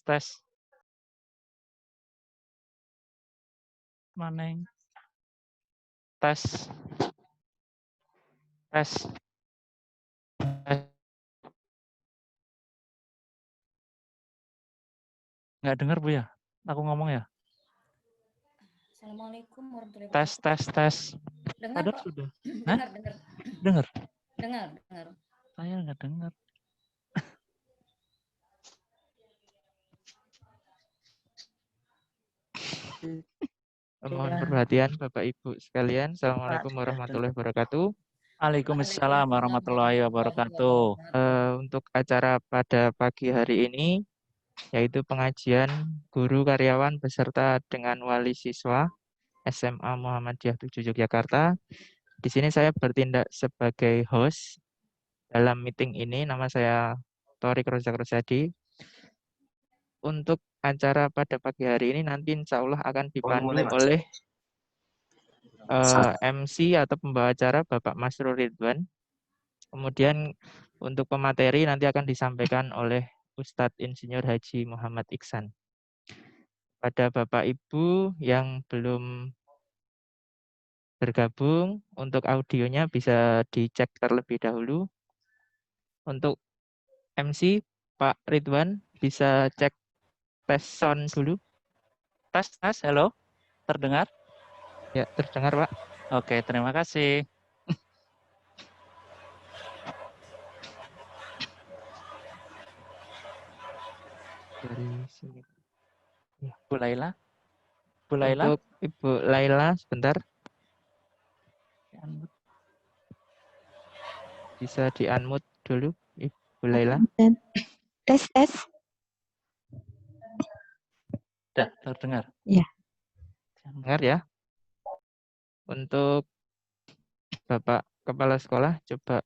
Tes. Mana yang tes? Nggak dengar Bu ya? Aku ngomong ya? Assalamualaikum warahmatullahi wabarakatuh. Tes. Dengar, Padahal Pak. sudah. Dengar. Dengar? Dengar. Saya nggak dengar. Mohon perhatian Bapak Ibu sekalian. Assalamualaikum warahmatullahi wabarakatuh. Waalaikumsalam warahmatullahi wabarakatuh. Untuk acara pada pagi hari ini, yaitu pengajian guru karyawan beserta dengan wali siswa SMA Muhammadiyah 7 Yogyakarta. Di sini saya bertindak sebagai host dalam meeting ini. Nama saya Torik Rozak Rosadi. Untuk acara pada pagi hari ini nanti insya Allah akan dipandu oleh MC atau pembawa acara Bapak Masrul Ridwan. Kemudian untuk pemateri nanti akan disampaikan oleh Ustadz Insinyur Haji Muhammad Iksan. Pada Bapak Ibu yang belum bergabung, untuk audionya bisa dicek terlebih dahulu. Untuk MC Pak Ridwan bisa cek tes sound dulu. Tes, halo. Terdengar? Ya, terdengar Pak. Oke, terima kasih. Dari sini. Ya. Bu Laila? Untuk Ibu Laila sebentar. Bisa di-unmute dulu Ibu Laila. Tes. Sudah terdengar? Ya. Dengar ya. Untuk Bapak Kepala Sekolah, coba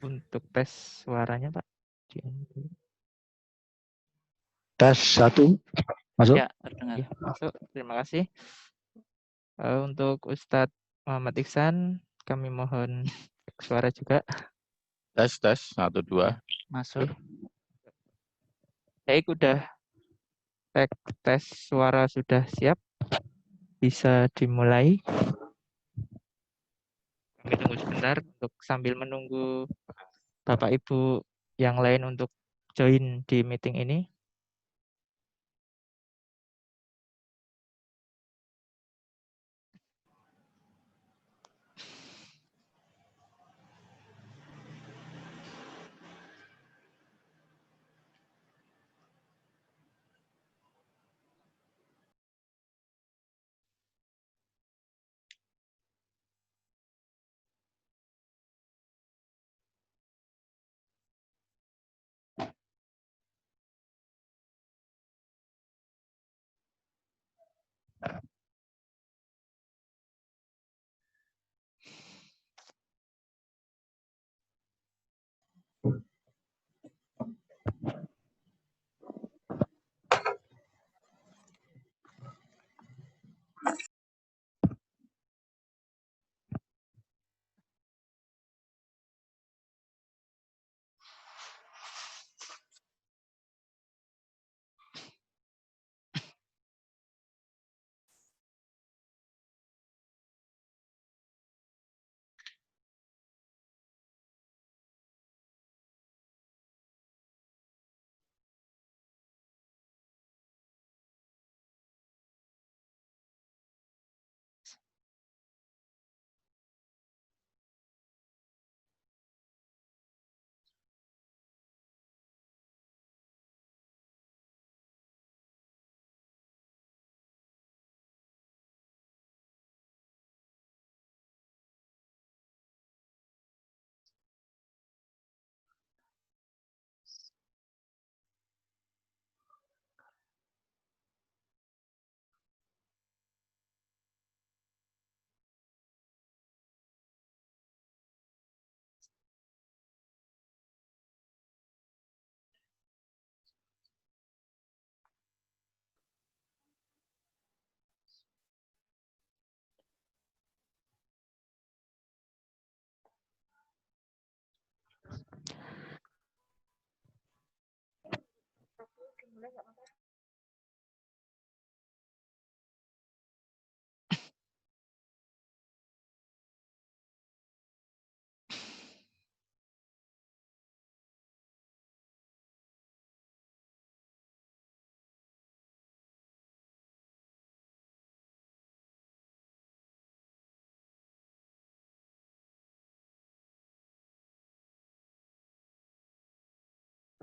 untuk tes suaranya Pak. Tes 1, masuk? Ya, terdengar. Ya, masuk. Terima kasih. Untuk Ustadz Muhammad Iksan, kami mohon suara juga. Tes 1, 2. Masuk. Baik, udah tes suara sudah siap. Bisa dimulai. Kami tunggu sebentar untuk sambil menunggu Bapak Ibu yang lain untuk join di meeting ini.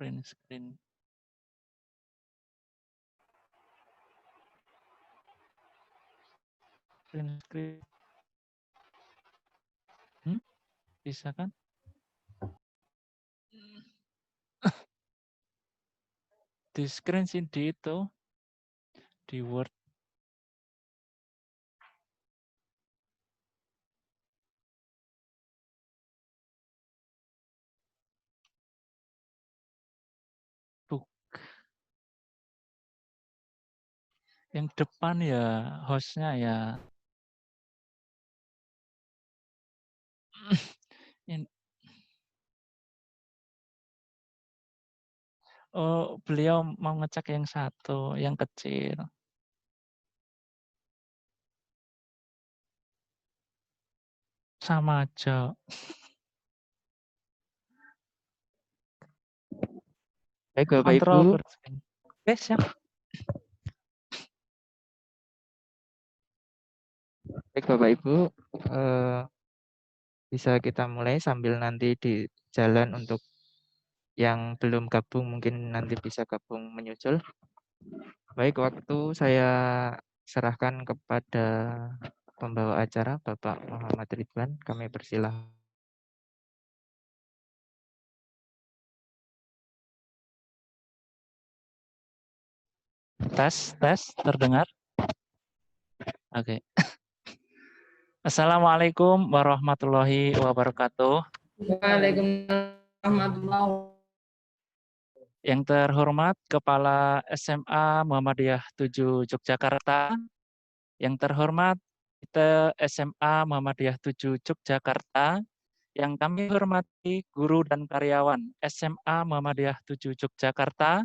Print screen. Print screen. Bisa kan? Di screen sih di itu. Di Word. Tuh. Yang depan ya hostnya ya. Oh, beliau mau ngecek yang satu, yang kecil. Sama aja. Baik, Bapak Ibu. Kontrol screen. Oke, siap. Baik, Bapak Ibu. Bisa kita mulai sambil nanti di jalan untuk yang belum gabung mungkin nanti bisa gabung menyusul. Baik, waktu saya serahkan kepada pembawa acara Bapak Muhammad Ridwan. Kami persilahkan. Tes, terdengar? Oke. Assalamualaikum warahmatullahi wabarakatuh. Waalaikumsalam. Yang terhormat Kepala SMA Muhammadiyah 7 Yogyakarta, yang terhormat kita SMA Muhammadiyah 7 Yogyakarta, yang kami hormati guru dan karyawan SMA Muhammadiyah 7 Yogyakarta,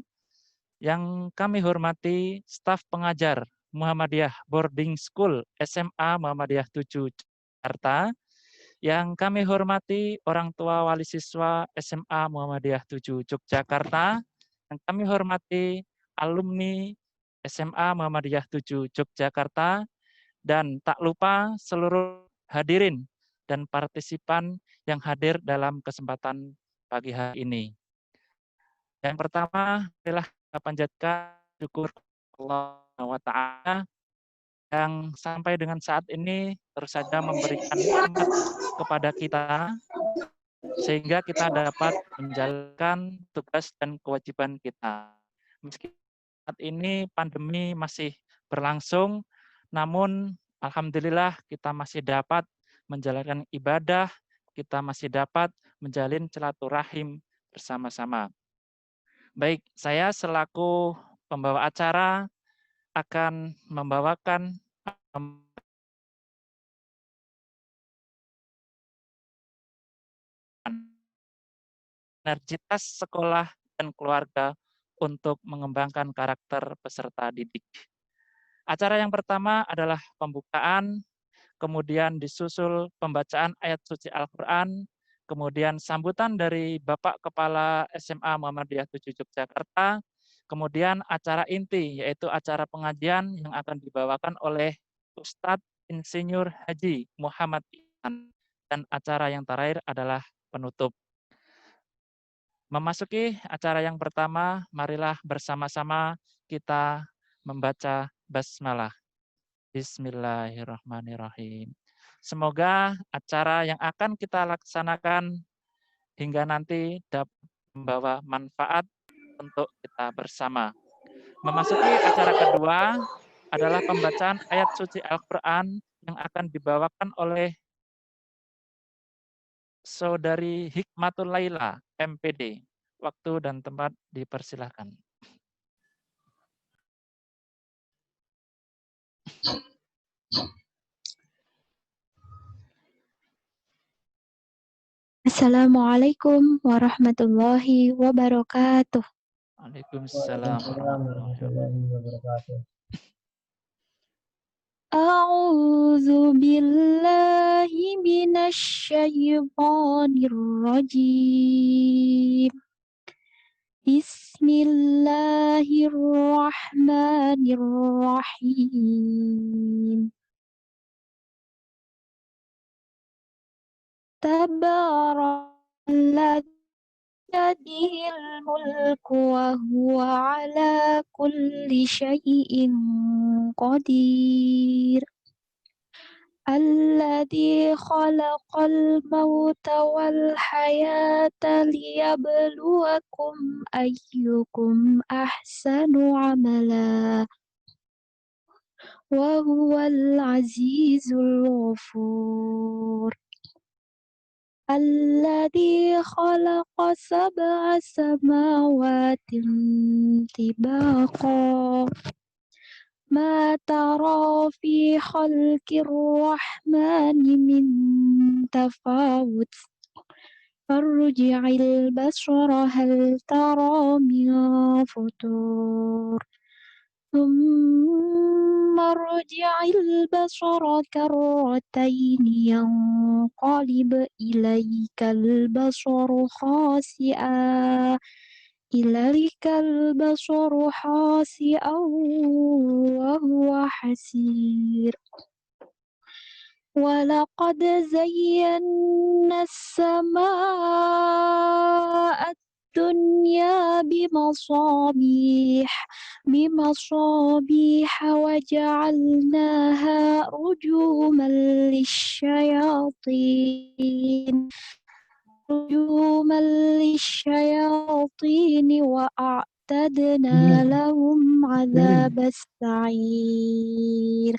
yang kami hormati staf pengajar Muhammadiyah Boarding School SMA Muhammadiyah 7 Jakarta, yang kami hormati orang tua wali siswa SMA Muhammadiyah 7 Yogyakarta, yang kami hormati alumni SMA Muhammadiyah 7 Yogyakarta, dan tak lupa seluruh hadirin dan partisipan yang hadir dalam kesempatan pagi hari ini. Yang pertama adalah kita panjatkan syukur Allah SWT yang sampai dengan saat ini terus saja memberikan nikmat kepada kita sehingga kita dapat menjalankan tugas dan kewajiban kita. Meski saat ini pandemi masih berlangsung, namun alhamdulillah kita masih dapat menjalankan ibadah, kita masih dapat menjalin silaturahim bersama-sama. Baik, saya selaku pembawa acara akan membawakan sinergitas sekolah dan keluarga untuk mengembangkan karakter peserta didik. Acara yang pertama adalah pembukaan, kemudian disusul pembacaan ayat suci Al-Quran, kemudian sambutan dari Bapak Kepala SMA Muhammadiyah 7 Yogyakarta, kemudian acara inti, yaitu acara pengajian yang akan dibawakan oleh Ustadz Insinyur Haji Muhammad Iman, dan acara yang terakhir adalah penutup. Memasuki acara yang pertama, marilah bersama-sama kita membaca basmalah. Bismillahirrahmanirrahim. Semoga acara yang akan kita laksanakan hingga nanti dapat membawa manfaat untuk kita bersama. Memasuki acara kedua adalah pembacaan ayat suci Al-Quran yang akan dibawakan oleh Saudari Hikmatul Laila, MPD. Waktu dan tempat dipersilahkan. Assalamualaikum warahmatullahi wabarakatuh. Waalaikumsalam warahmatullahi wabarakatuh. A'udzu billahi minasyaitonir rajim. Bismillahirrahmanirrahim. Tabarakalladzi biyadihil mulku wa huwa ala kulli syai'in qadir. Alladzi khalaqal mauta wal hayata liyabluwakum ayyukum ahsanu amala wa huwal azizul ghafur. Alladzi khalaqa sab'a samawatin tibaqa ma tara fi khalqir rahmani min tafawut farji'il basara hal tara min futur thumma rji'il basara karrataini yanqalib ilaikal basaru khasi'a ilaikal basaru khasi'an wa huwa hasir. Walaqad zayyana as-samaa'a ad-dunya bimasabih wa ja'alnaha rujuman lisyayatin wa a'tadna lahum 'adzabas sa'ir.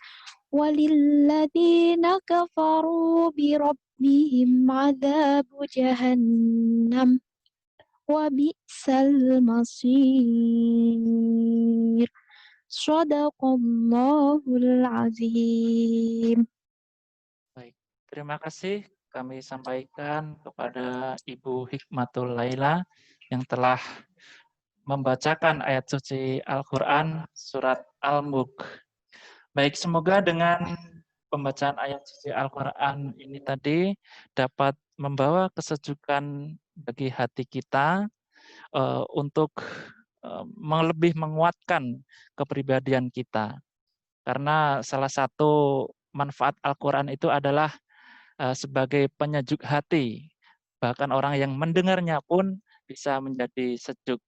Walilladzina kafaru birabbihim 'adzabu jahannam wa bi'sal masir. Shadaqallahul azim. Baik, terima kasih kami sampaikan kepada Ibu Hikmatul Laila yang telah membacakan ayat suci Al-Quran surat Al-Mulk. Baik, semoga dengan pembacaan ayat suci Al-Quran ini tadi dapat membawa kesejukan bagi hati kita untuk lebih menguatkan kepribadian kita. Karena salah satu manfaat Al-Quran itu adalah sebagai penyejuk hati. Bahkan orang yang mendengarnya pun bisa menjadi sejuk.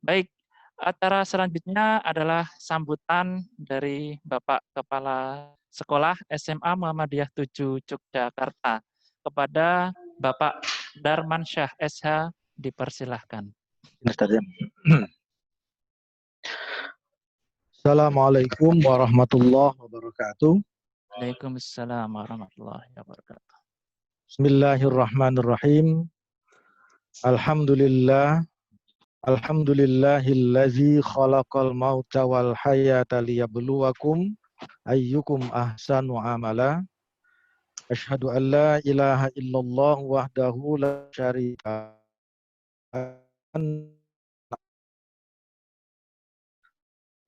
Baik, acara selanjutnya adalah sambutan dari Bapak Kepala Sekolah SMA Muhammadiyah 7 Yogyakarta. Kepada Bapak Darmansyah SH dipersilahkan. Assalamualaikum warahmatullahi wabarakatuh. Waalaikumsalam warahmatullahi wabarakatuh. Bismillahirrahmanirrahim. Alhamdulillahillazi khalaqal mauta wal hayata liyabluwakum ayyukum ahsanu amala. Asyhadu an la ilaha illallah wahdahu la syarika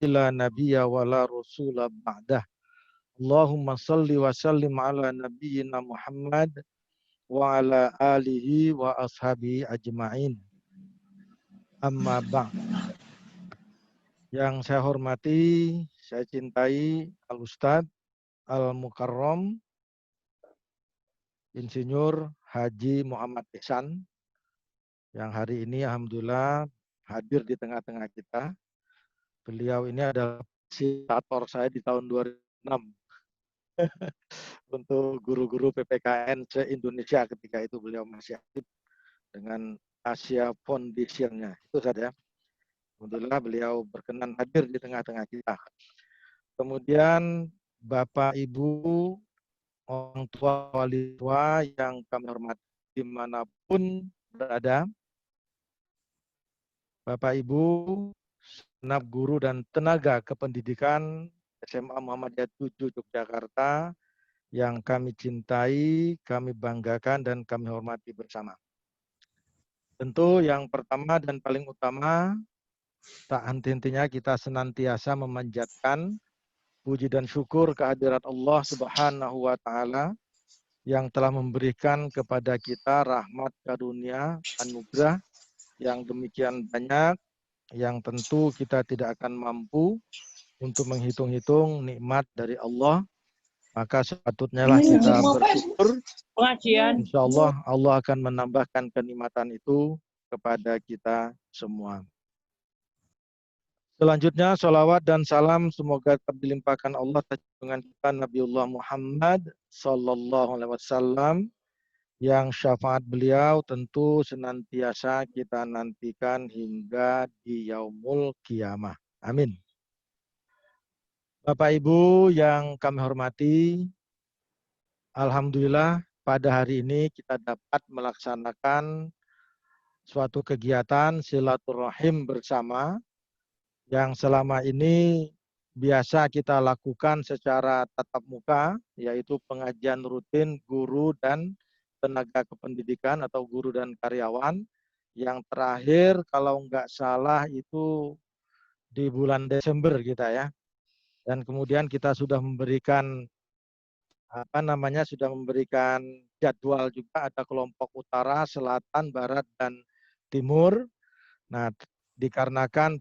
la nabiyya wa la rasula ba'dah. Allahumma salli wa sallim ala nabiyyina Muhammad wa ala alihi wa ashabihi ajma'in. Amma ba'd. Yang saya hormati, saya cintai Al-Ustadz Al-Mukarram Insinyur Haji Muhammad Ihsan yang hari ini alhamdulillah hadir di tengah-tengah kita. Beliau ini adalah fasilitator saya di tahun 2006 untuk guru-guru PPKN se-Indonesia ketika itu beliau masih aktif dengan Asia Foundation-nya. Itu saja. Alhamdulillah beliau berkenan hadir di tengah-tengah kita. Kemudian Bapak Ibu orang tua wali tua yang kami hormati dimanapun berada, Bapak Ibu, segenap guru dan tenaga kependidikan SMA Muhammadiyah 7 Yogyakarta yang kami cintai, kami banggakan dan kami hormati bersama. Tentu yang pertama dan paling utama, tak henti-hentinya kita senantiasa memanjatkan puji dan syukur kehadirat Allah Subhanahu wa Ta'ala yang telah memberikan kepada kita rahmat karunia, anugerah yang demikian banyak, yang tentu kita tidak akan mampu untuk menghitung-hitung nikmat dari Allah. Maka sepatutnya lah kita bersyukur. Insya Allah, Allah akan menambahkan kenikmatan itu kepada kita semua. Selanjutnya, sholawat dan salam semoga tetap dilimpahkan Allah dengan kita Nabiullah Muhammad Sallallahu Alaihi Wasallam, yang syafaat beliau tentu senantiasa kita nantikan hingga di yaumul kiamah. Amin. Bapak Ibu yang kami hormati, alhamdulillah pada hari ini kita dapat melaksanakan suatu kegiatan silaturahim bersama yang selama ini biasa kita lakukan secara tatap muka, yaitu pengajian rutin guru dan tenaga kependidikan atau guru dan karyawan. Yang terakhir kalau nggak salah itu di bulan Desember kita ya. Dan kemudian kita sudah memberikan sudah memberikan jadwal juga, ada kelompok utara, selatan, barat, dan timur. Nah, dikarenakan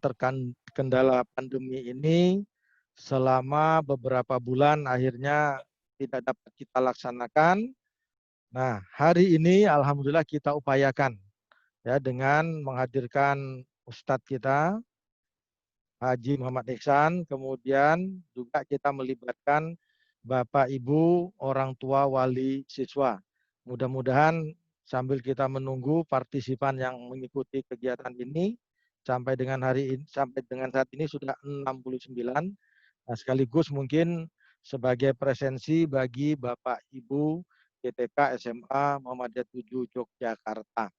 kendala pandemi ini selama beberapa bulan akhirnya tidak dapat kita laksanakan. Nah, hari ini alhamdulillah kita upayakan ya dengan menghadirkan Ustadz kita Haji Muhammad Ihsan, kemudian juga kita melibatkan Bapak Ibu orang tua wali siswa. Mudah-mudahan sambil kita menunggu partisipan yang mengikuti kegiatan ini sampai dengan saat ini sudah 69. Nah, sekaligus mungkin sebagai presensi bagi Bapak Ibu GTK SMA Muhammadiyah 7 Yogyakarta.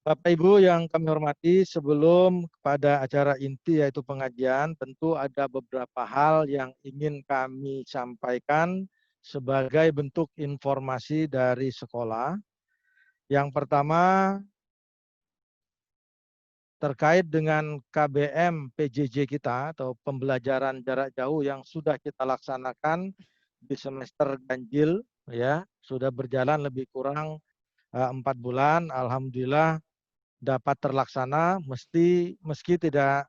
Bapak Ibu yang kami hormati, sebelum kepada acara inti yaitu pengajian, tentu ada beberapa hal yang ingin kami sampaikan sebagai bentuk informasi dari sekolah. Yang pertama, terkait dengan KBM PJJ kita atau pembelajaran jarak jauh yang sudah kita laksanakan di semester ganjil, ya sudah berjalan lebih kurang 4 bulan. Alhamdulillah dapat terlaksana, meski tidak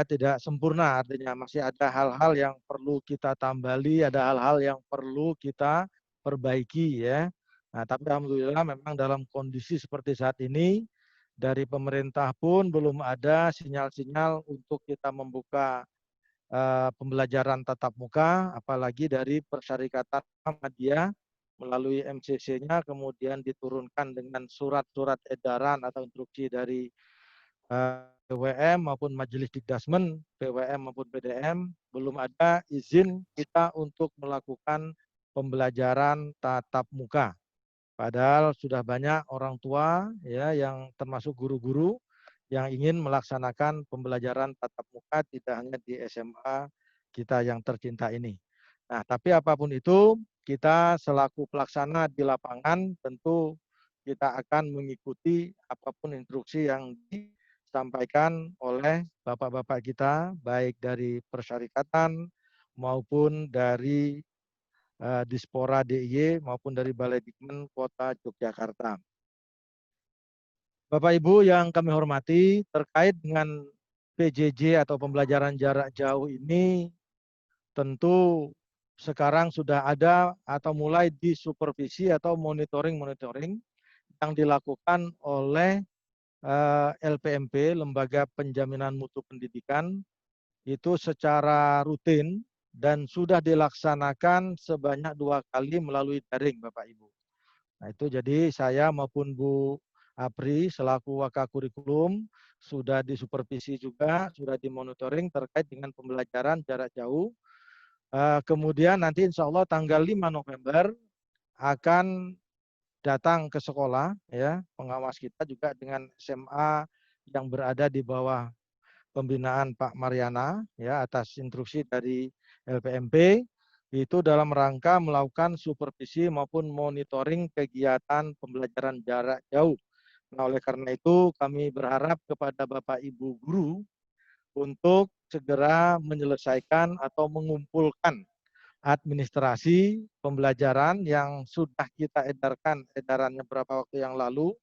tidak sempurna, artinya masih ada hal-hal yang perlu kita tambali, ada hal-hal yang perlu kita perbaiki ya. Nah, tapi alhamdulillah memang dalam kondisi seperti saat ini dari pemerintah pun belum ada sinyal-sinyal untuk kita membuka pembelajaran tatap muka, apalagi dari Persyarikatan Muhammadiyah melalui MCC-nya kemudian diturunkan dengan surat-surat edaran atau instruksi dari PWM maupun Majelis Dikdasmen, PWM maupun PDM, belum ada izin kita untuk melakukan pembelajaran tatap muka. Padahal sudah banyak orang tua ya yang termasuk guru-guru yang ingin melaksanakan pembelajaran tatap muka tidak hanya di SMA kita yang tercinta ini. Nah, tapi apapun itu, kita selaku pelaksana di lapangan tentu kita akan mengikuti apapun instruksi yang disampaikan oleh bapak-bapak kita, baik dari persyarikatan maupun dari Dispora DIY maupun dari Balai Dikmen Kota Yogyakarta. Bapak Ibu yang kami hormati, terkait dengan PJJ atau pembelajaran jarak jauh ini, tentu sekarang sudah ada atau mulai disupervisi atau monitoring yang dilakukan oleh LPMP, Lembaga Penjaminan Mutu Pendidikan, itu secara rutin dan sudah dilaksanakan sebanyak 2 kali melalui daring, Bapak Ibu. Nah, itu jadi saya maupun Bu Apri selaku Wakakurikulum sudah disupervisi juga, sudah dimonitoring terkait dengan pembelajaran jarak jauh. Kemudian nanti insya Allah tanggal 5 November akan datang ke sekolah, ya pengawas kita juga dengan SMA yang berada di bawah pembinaan Pak Mariana, ya atas instruksi dari LPMP. itu dalam rangka melakukan supervisi maupun monitoring kegiatan pembelajaran jarak jauh. Nah, oleh karena itu kami berharap kepada Bapak Ibu guru untuk segera menyelesaikan atau mengumpulkan administrasi pembelajaran yang sudah kita edarkan edarannya beberapa waktu yang lalu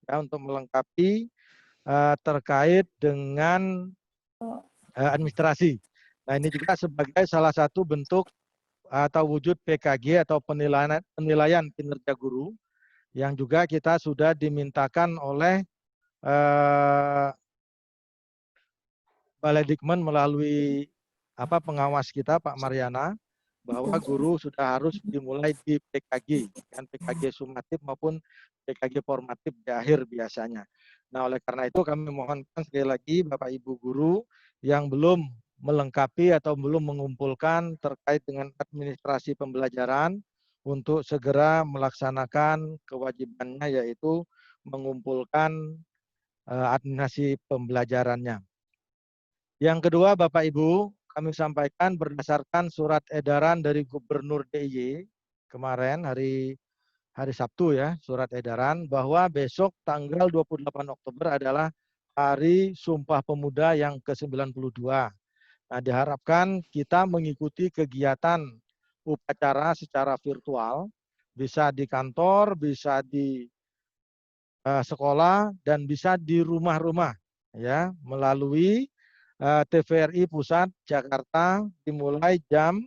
ya, untuk melengkapi terkait dengan administrasi. Nah, ini juga sebagai salah satu bentuk atau wujud PKG atau penilaian kinerja guru yang juga kita sudah dimintakan oleh Balai Dikmen melalui pengawas kita Pak Mariana bahwa guru sudah harus dimulai di PKG, kan PKG sumatif maupun PKG formatif di akhir biasanya. Nah, oleh karena itu kami mohonkan sekali lagi Bapak Ibu guru yang belum melengkapi atau belum mengumpulkan terkait dengan administrasi pembelajaran untuk segera melaksanakan kewajibannya, yaitu mengumpulkan administrasi pembelajarannya. Yang kedua, Bapak Ibu, kami sampaikan berdasarkan surat edaran dari Gubernur DIY kemarin hari Sabtu ya, surat edaran bahwa besok tanggal 28 Oktober adalah Hari Sumpah Pemuda yang ke-92. Nah, diharapkan kita mengikuti kegiatan upacara secara virtual, bisa di kantor, bisa di sekolah, dan bisa di rumah-rumah ya, melalui TVRI Pusat Jakarta dimulai jam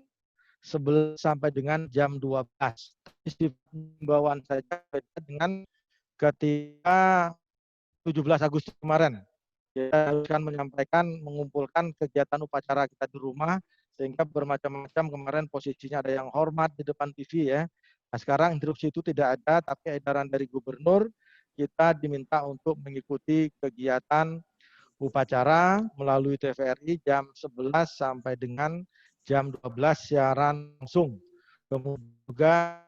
11 sampai dengan jam 12. Himbauan saja dengan ketika 17 Agustus kemarin. Kita akan menyampaikan, mengumpulkan kegiatan upacara kita di rumah, sehingga bermacam-macam kemarin posisinya ada yang hormat di depan TV ya. Nah, sekarang instruksi itu tidak ada, tapi edaran dari gubernur, kita diminta untuk mengikuti kegiatan upacara melalui TVRI jam 11 sampai dengan jam 12 siaran langsung. Kemudian juga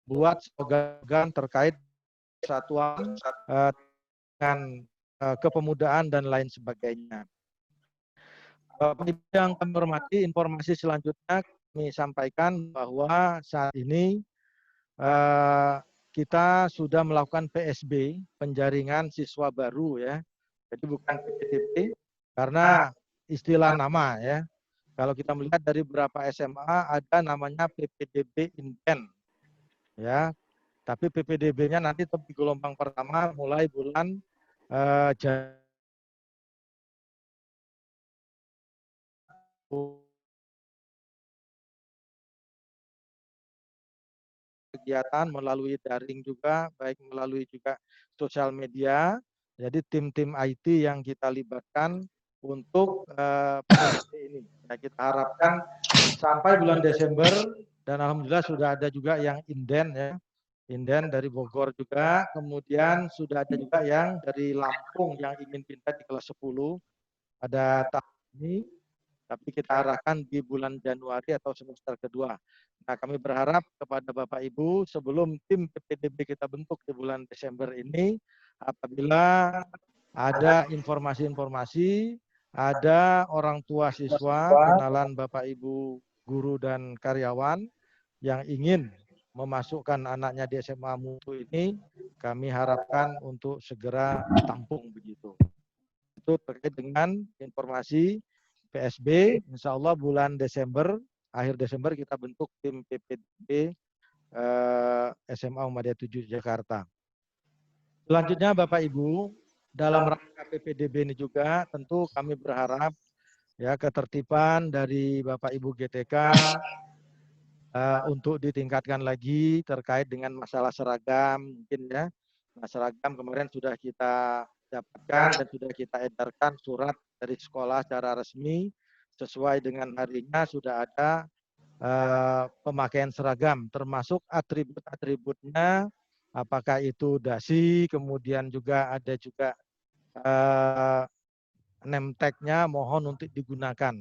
buat slogan terkait persatuan dengan kepemudaan dan lain sebagainya. Bapak Ibu yang kami hormati, informasi selanjutnya kami sampaikan bahwa saat ini kita sudah melakukan PSB, penjaringan siswa baru ya. Jadi bukan PPDB karena istilah nama ya. Kalau kita melihat dari beberapa SMA ada namanya PPDB Inten ya. Tapi PPDB-nya nanti tetap di gelombang pertama mulai bulan kegiatan melalui daring juga, baik melalui juga sosial media. Jadi tim-tim IT yang kita libatkan untuk PSB ini. Nah, kita harapkan sampai bulan Desember, dan alhamdulillah sudah ada juga yang inden ya. Inden dari Bogor juga, kemudian sudah ada juga yang dari Lampung yang ingin pindah di kelas 10 pada tahun ini, tapi kita arahkan di bulan Januari atau semester kedua. Nah, kami berharap kepada Bapak Ibu sebelum tim PPDB kita bentuk di bulan Desember ini, apabila ada informasi-informasi, ada orang tua siswa, kenalan Bapak Ibu guru dan karyawan yang ingin memasukkan anaknya di SMA Mutu ini, kami harapkan untuk segera tampung begitu. Itu terkait dengan informasi PSB, insya Allah bulan Desember, akhir Desember kita bentuk tim PPDB SMA Muhammadiyah 7 Jakarta. Selanjutnya Bapak Ibu, dalam rangka PPDB ini juga tentu kami berharap ya ketertiban dari Bapak Ibu GTK untuk ditingkatkan lagi terkait dengan masalah seragam mungkin ya. Nah, seragam kemarin sudah kita dapatkan dan sudah kita edarkan surat dari sekolah secara resmi sesuai dengan harinya sudah ada pemakaian seragam termasuk atribut-atributnya, apakah itu dasi, kemudian juga ada juga name tag-nya mohon untuk digunakan.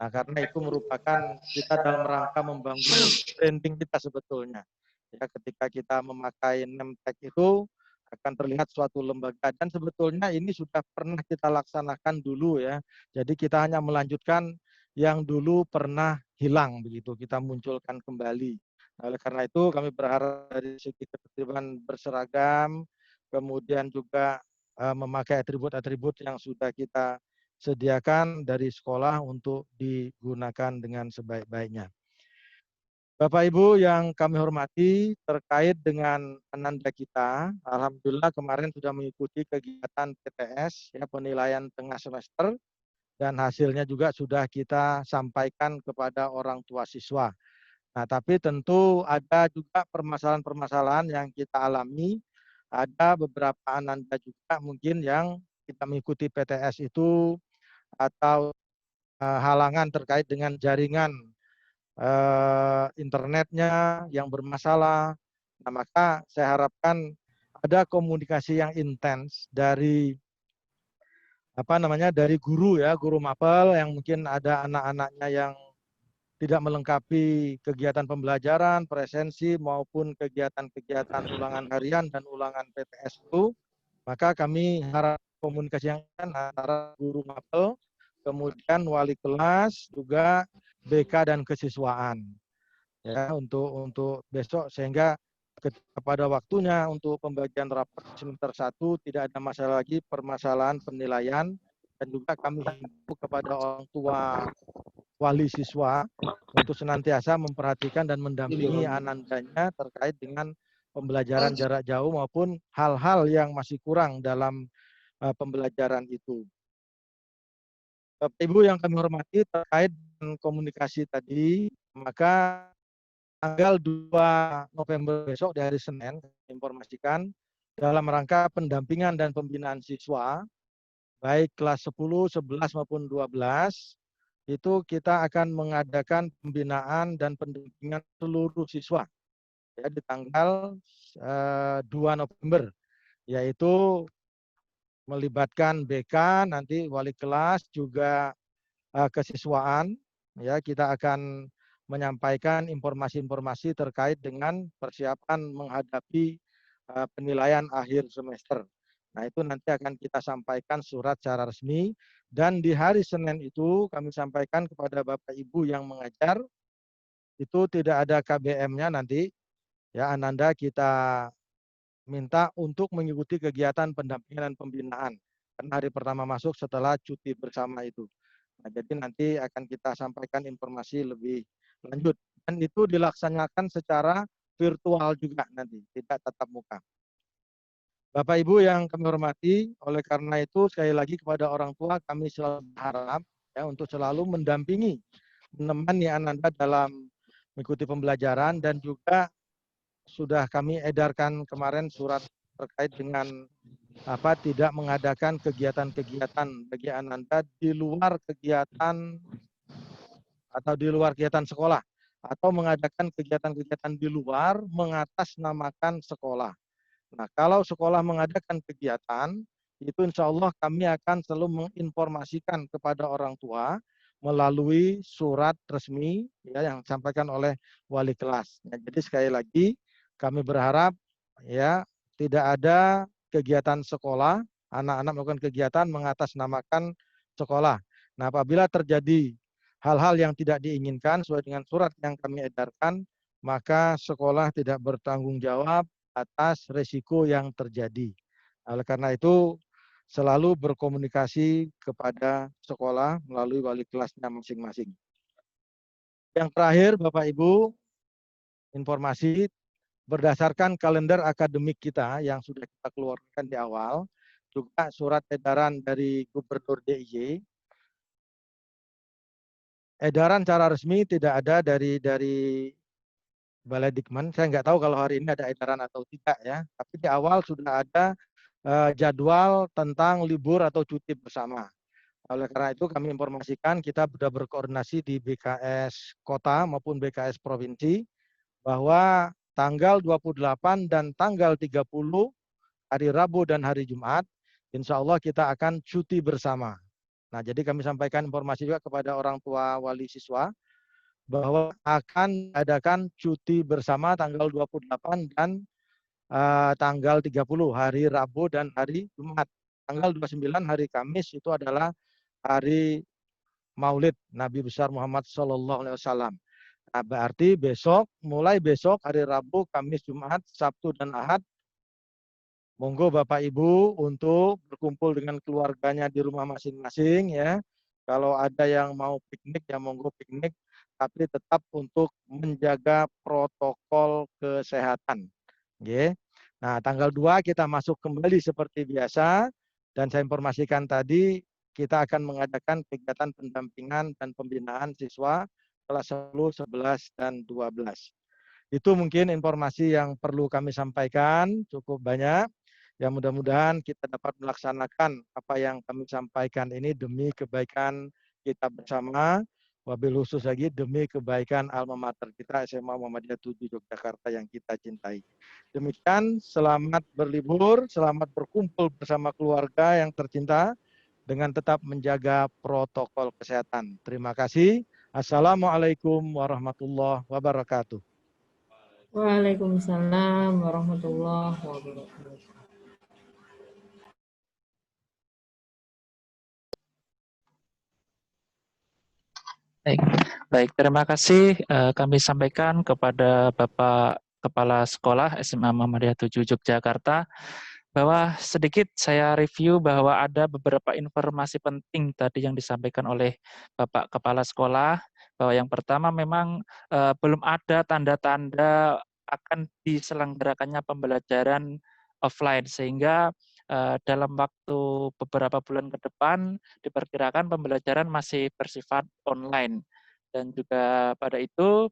Nah, karena itu merupakan kita dalam rangka membangun branding kita sebetulnya. Ya, ketika kita memakai name tag itu akan terlihat suatu lembaga, dan sebetulnya ini sudah pernah kita laksanakan dulu ya. Jadi kita hanya melanjutkan yang dulu pernah hilang begitu, kita munculkan kembali. Nah, oleh karena itu kami berharap dari segi ketertiban berseragam, kemudian juga memakai atribut-atribut yang sudah kita sediakan dari sekolah untuk digunakan dengan sebaik-baiknya. Bapak Ibu yang kami hormati, terkait dengan ananda kita, alhamdulillah kemarin sudah mengikuti kegiatan PTS, ya, penilaian tengah semester, dan hasilnya juga sudah kita sampaikan kepada orang tua siswa. Nah, tapi tentu ada juga permasalahan-permasalahan yang kita alami, ada beberapa ananda juga mungkin yang kita mengikuti PTS itu atau halangan terkait dengan jaringan internetnya yang bermasalah. Nah, maka saya harapkan ada komunikasi yang intens dari dari guru ya, guru mapel yang mungkin ada anak-anaknya yang tidak melengkapi kegiatan pembelajaran, presensi maupun kegiatan-kegiatan ulangan harian dan ulangan PTS itu, maka kami harap komunikasi yang antara guru mapel, kemudian wali kelas, juga BK dan kesiswaan. Ya, untuk besok sehingga pada waktunya untuk pembagian rapat semester 1 tidak ada masalah lagi permasalahan penilaian, dan juga kami himbau kepada orang tua wali siswa untuk senantiasa memperhatikan dan mendampingi anandanya terkait dengan pembelajaran jarak jauh maupun hal-hal yang masih kurang dalam pembelajaran itu. Bapak Ibu yang kami hormati, terkait dengan komunikasi tadi, maka tanggal 2 November besok di hari Senin, informasikan dalam rangka pendampingan dan pembinaan siswa, baik kelas 10, 11 maupun 12, itu kita akan mengadakan pembinaan dan pendampingan seluruh siswa ya, di tanggal 2 November, yaitu melibatkan BK, nanti wali kelas, juga kesiswaan. Ya, kita akan menyampaikan informasi-informasi terkait dengan persiapan menghadapi penilaian akhir semester. Nah, itu nanti akan kita sampaikan surat secara resmi, dan di hari Senin itu kami sampaikan kepada Bapak Ibu yang mengajar, itu tidak ada KBM-nya nanti. Ya, ananda kita minta untuk mengikuti kegiatan pendampingan dan pembinaan. Karena hari pertama masuk setelah cuti bersama itu. Nah, jadi nanti akan kita sampaikan informasi lebih lanjut. Dan itu dilaksanakan secara virtual juga nanti, tidak tatap muka. Bapak Ibu yang kami hormati, oleh karena itu sekali lagi kepada orang tua kami selalu berharap ya untuk selalu mendampingi, menemani ananda dalam mengikuti pembelajaran, dan juga sudah kami edarkan kemarin surat terkait dengan tidak mengadakan kegiatan-kegiatan bagi ananda di luar kegiatan atau di luar kegiatan sekolah, atau mengadakan kegiatan-kegiatan di luar mengatasnamakan sekolah. Nah, kalau sekolah mengadakan kegiatan, itu insya Allah kami akan selalu menginformasikan kepada orang tua melalui surat resmi ya, yang disampaikan oleh wali kelas. Ya, jadi sekali lagi kami berharap ya tidak ada kegiatan sekolah, anak-anak melakukan kegiatan mengatasnamakan sekolah. Nah, apabila terjadi hal-hal yang tidak diinginkan sesuai dengan surat yang kami edarkan, maka sekolah tidak bertanggung jawab atas resiko yang terjadi. Oleh karena itu, selalu berkomunikasi kepada sekolah melalui wali kelasnya masing-masing. Yang terakhir, Bapak Ibu, informasi berdasarkan kalender akademik kita yang sudah kita keluarkan di awal, juga surat edaran dari Gubernur DIY, edaran secara resmi tidak ada dari Balai Dikmen. Saya nggak tahu kalau hari ini ada edaran atau tidak ya. Tapi di awal sudah ada jadwal tentang libur atau cuti bersama. Oleh karena itu kami informasikan kita sudah berkoordinasi di BKS Kota maupun BKS Provinsi bahwa tanggal 28 dan tanggal 30 hari Rabu dan hari Jumat, insya Allah kita akan cuti bersama. Nah, jadi kami sampaikan informasi juga kepada orang tua wali siswa bahwa akan adakan cuti bersama tanggal 28 dan tanggal 30 hari Rabu dan hari Jumat. Tanggal 29 hari Kamis itu adalah hari Maulid Nabi besar Muhammad Sallallahu Alaihi Wasallam. Nah, berarti besok, mulai besok hari Rabu, Kamis, Jumat, Sabtu dan Ahad, monggo Bapak Ibu untuk berkumpul dengan keluarganya di rumah masing-masing ya. Kalau ada yang mau piknik ya monggo piknik, tapi tetap untuk menjaga protokol kesehatan. Oke. Nah, tanggal 2 kita masuk kembali seperti biasa dan saya informasikan tadi kita akan mengadakan kegiatan pendampingan dan pembinaan siswa kelas 10, 11 dan 12. Itu mungkin informasi yang perlu kami sampaikan, cukup banyak. Ya mudah-mudahan kita dapat melaksanakan apa yang kami sampaikan ini demi kebaikan kita bersama, wabil khusus lagi demi kebaikan alma mater kita SMA Muhammadiyah 7 Yogyakarta yang kita cintai. Demikian, selamat berlibur, selamat berkumpul bersama keluarga yang tercinta dengan tetap menjaga protokol kesehatan. Terima kasih. Assalamualaikum warahmatullahi wabarakatuh. Waalaikumsalam warahmatullahi wabarakatuh. Baik, terima kasih kami sampaikan kepada Bapak Kepala Sekolah SMA Muhammadiyah 7 Yogyakarta bahwa sedikit saya review bahwa ada beberapa informasi penting tadi yang disampaikan oleh Bapak Kepala Sekolah, bahwa yang pertama memang belum ada tanda-tanda akan diselenggarakannya pembelajaran offline, sehingga dalam waktu beberapa bulan ke depan diperkirakan pembelajaran masih bersifat online. Dan juga pada itu